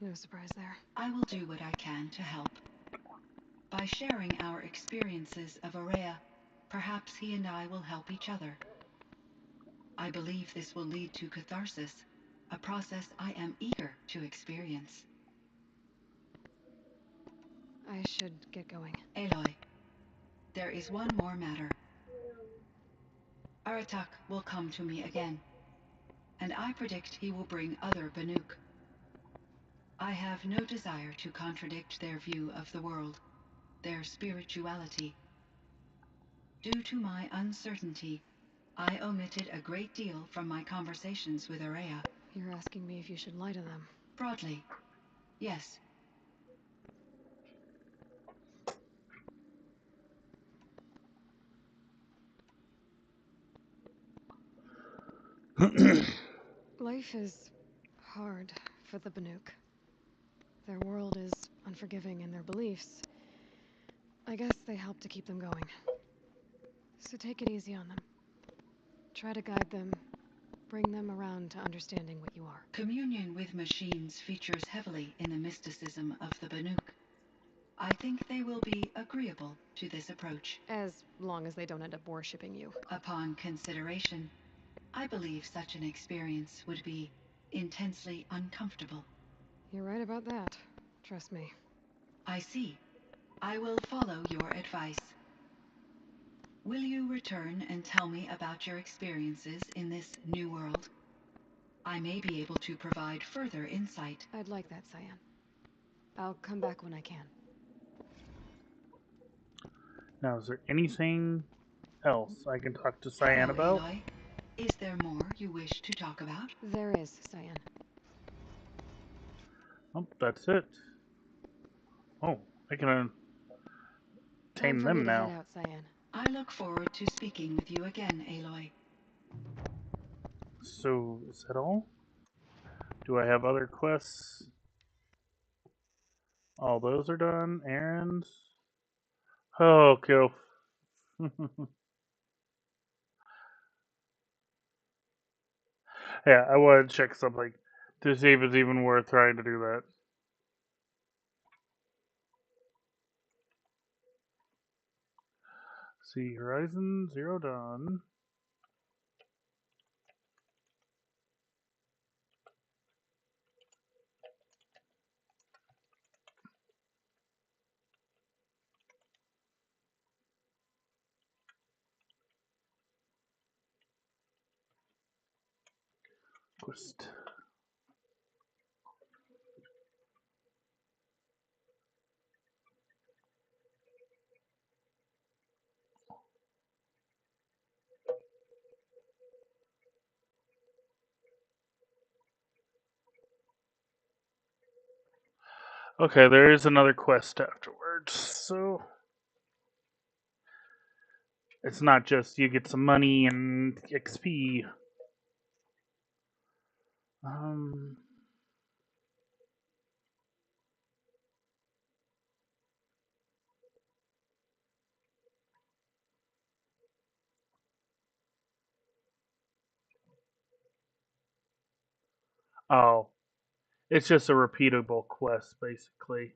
No surprise there. I will do what I can to help. By sharing our experiences of Araya, perhaps he and I will help each other. I believe this will lead to catharsis, a process I am eager to experience. I should get going. Aloy, there is one more matter. Aratak will come to me again, and I predict he will bring other Banuk. I have no desire to contradict their view of the world, their spirituality. Due to my uncertainty, I omitted a great deal from my conversations with Araya. You're asking me if you should lie to them. Broadly, yes. Life is hard for the Banuk. Their world is unforgiving in their beliefs. I guess they help to keep them going. So take it easy on them. Try to guide them, bring them around to understanding what you are. Communion with machines features heavily in the mysticism of the Banuk. I think they will be agreeable to this approach. As long as they don't end up worshipping you. Upon consideration, I believe such an experience would be intensely uncomfortable. You're right about that. Trust me. I see. I will follow your advice. Will you return and tell me about your experiences in this new world? I may be able to provide further insight. I'd like that, Cyan. I'll come back when I can. Now, is there anything else I can talk to Cyan Hello, about? Aloy. Is there more you wish to talk about? There is, Cyan. Oh, that's it. Oh, I can Time tame for me them to head now. out, Cyan. I look forward to speaking with you again, Aloy. So, is that all? Do I have other quests? All those are done. Errands. Oh, kill. Yeah, I want to check something to see if it's even worth trying to do that. See, Horizon Zero Dawn. Quest. Okay, there is another quest afterwards, so it's not just you get some money and XP. Um, oh, it's just a repeatable quest, basically.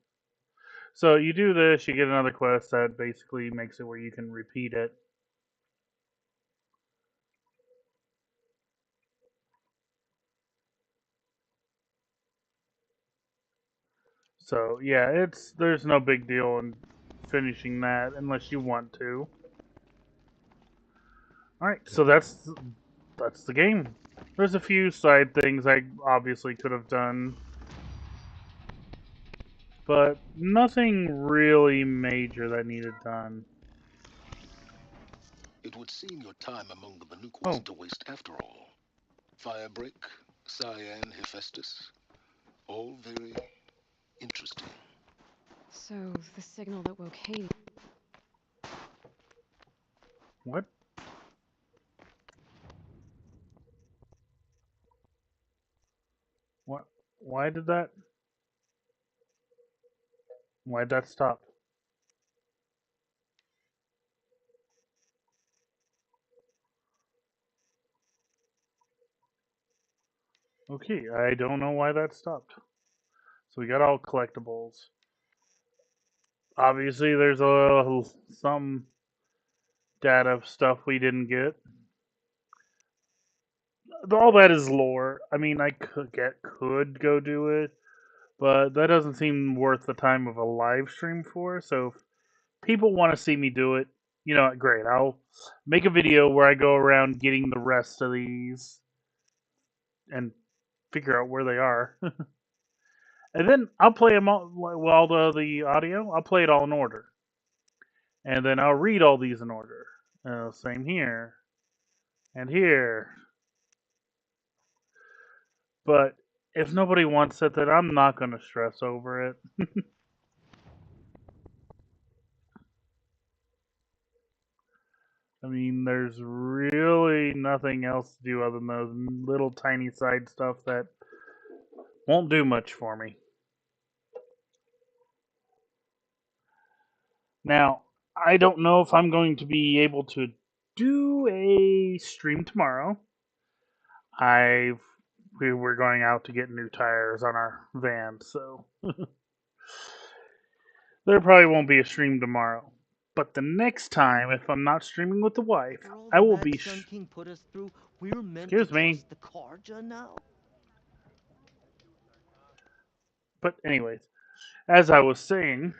So you do this, you get another quest that basically makes it where you can repeat it. So yeah, there's no big deal in finishing that unless you want to. All right, so that's the game. There's a few side things I obviously could have done, but nothing really major that needed done. It would seem your time among the Banuk Oh, wasn't a waste after all. Firebreak, Cyan, Hephaestus, all very interesting. So, the signal that woke Hades. what? What? Why did that? Why'd that stop? Okay, I don't know why that stopped. So we got all collectibles. Obviously, there's some data stuff we didn't get. All that is lore. I mean, I could go do it, but that doesn't seem worth the time of a live stream for. So if people want to see me do it, you know, great. I'll make a video where I go around getting the rest of these and figure out where they are, and then I'll play them all. Well, the audio, I'll play it all in order, and then I'll read all these in order. Same here and here. But if nobody wants it, then I'm not going to stress over it. I mean, there's really nothing else to do other than those little tiny side stuff that won't do much for me. Now, I don't know if I'm going to be able to do a stream tomorrow. We were going out to get new tires on our van, so there probably won't be a stream tomorrow. But the next time, if I'm not streaming with the wife, For all I the will mad be. Sun King put us through, we're meant to Excuse me. trust the Karja now? But anyways, as I was saying,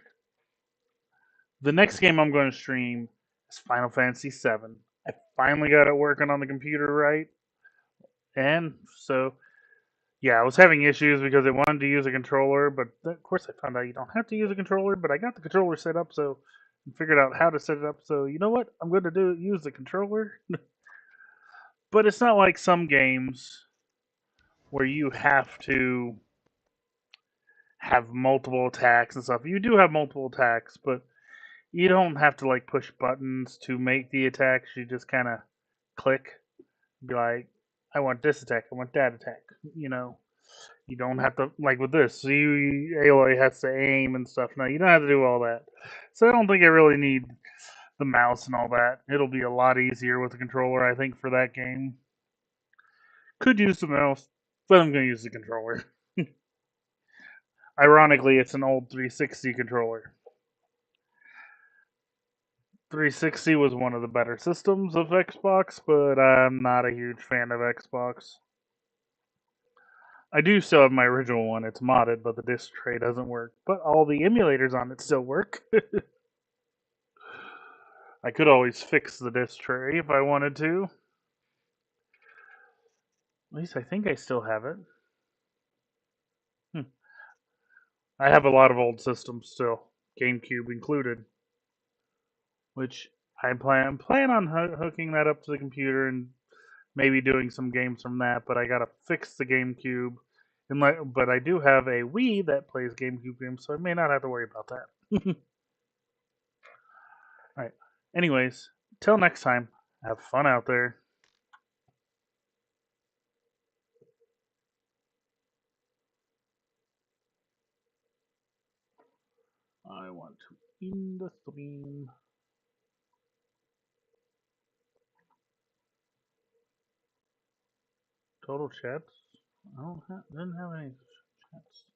the next game I'm going to stream is Final Fantasy VII. I finally got it working on the computer right, and so yeah, I was having issues because it wanted to use a controller, but of course I found out you don't have to use a controller. But I got the controller set up, so I figured out how to set it up. So you know what? I'm going to use the controller. But it's not like some games where you have to have multiple attacks and stuff. You do have multiple attacks, but you don't have to like push buttons to make the attacks. You just kind of click, be like, I want this attack, I want that attack. You know, you don't have to like with this. So Aloy has to aim and stuff. No, you don't have to do all that. So I don't think I really need the mouse and all that. It'll be a lot easier with the controller, I think, for that game. Could use the mouse, but I'm going to use the controller. Ironically, it's an old 360 controller. 360 was one of the better systems of Xbox, but I'm not a huge fan of Xbox. I do still have my original one. It's modded, but the disc tray doesn't work. But all the emulators on it still work. I could always fix the disc tray if I wanted to. At least I think I still have it. I have a lot of old systems still, GameCube included, which I plan on hooking that up to the computer and maybe doing some games from that. But I gotta fix the GameCube, but I do have a Wii that plays GameCube games, so I may not have to worry about that. All right. Anyways, till next time, have fun out there. I want to end the stream. Total chats. I didn't have any chats.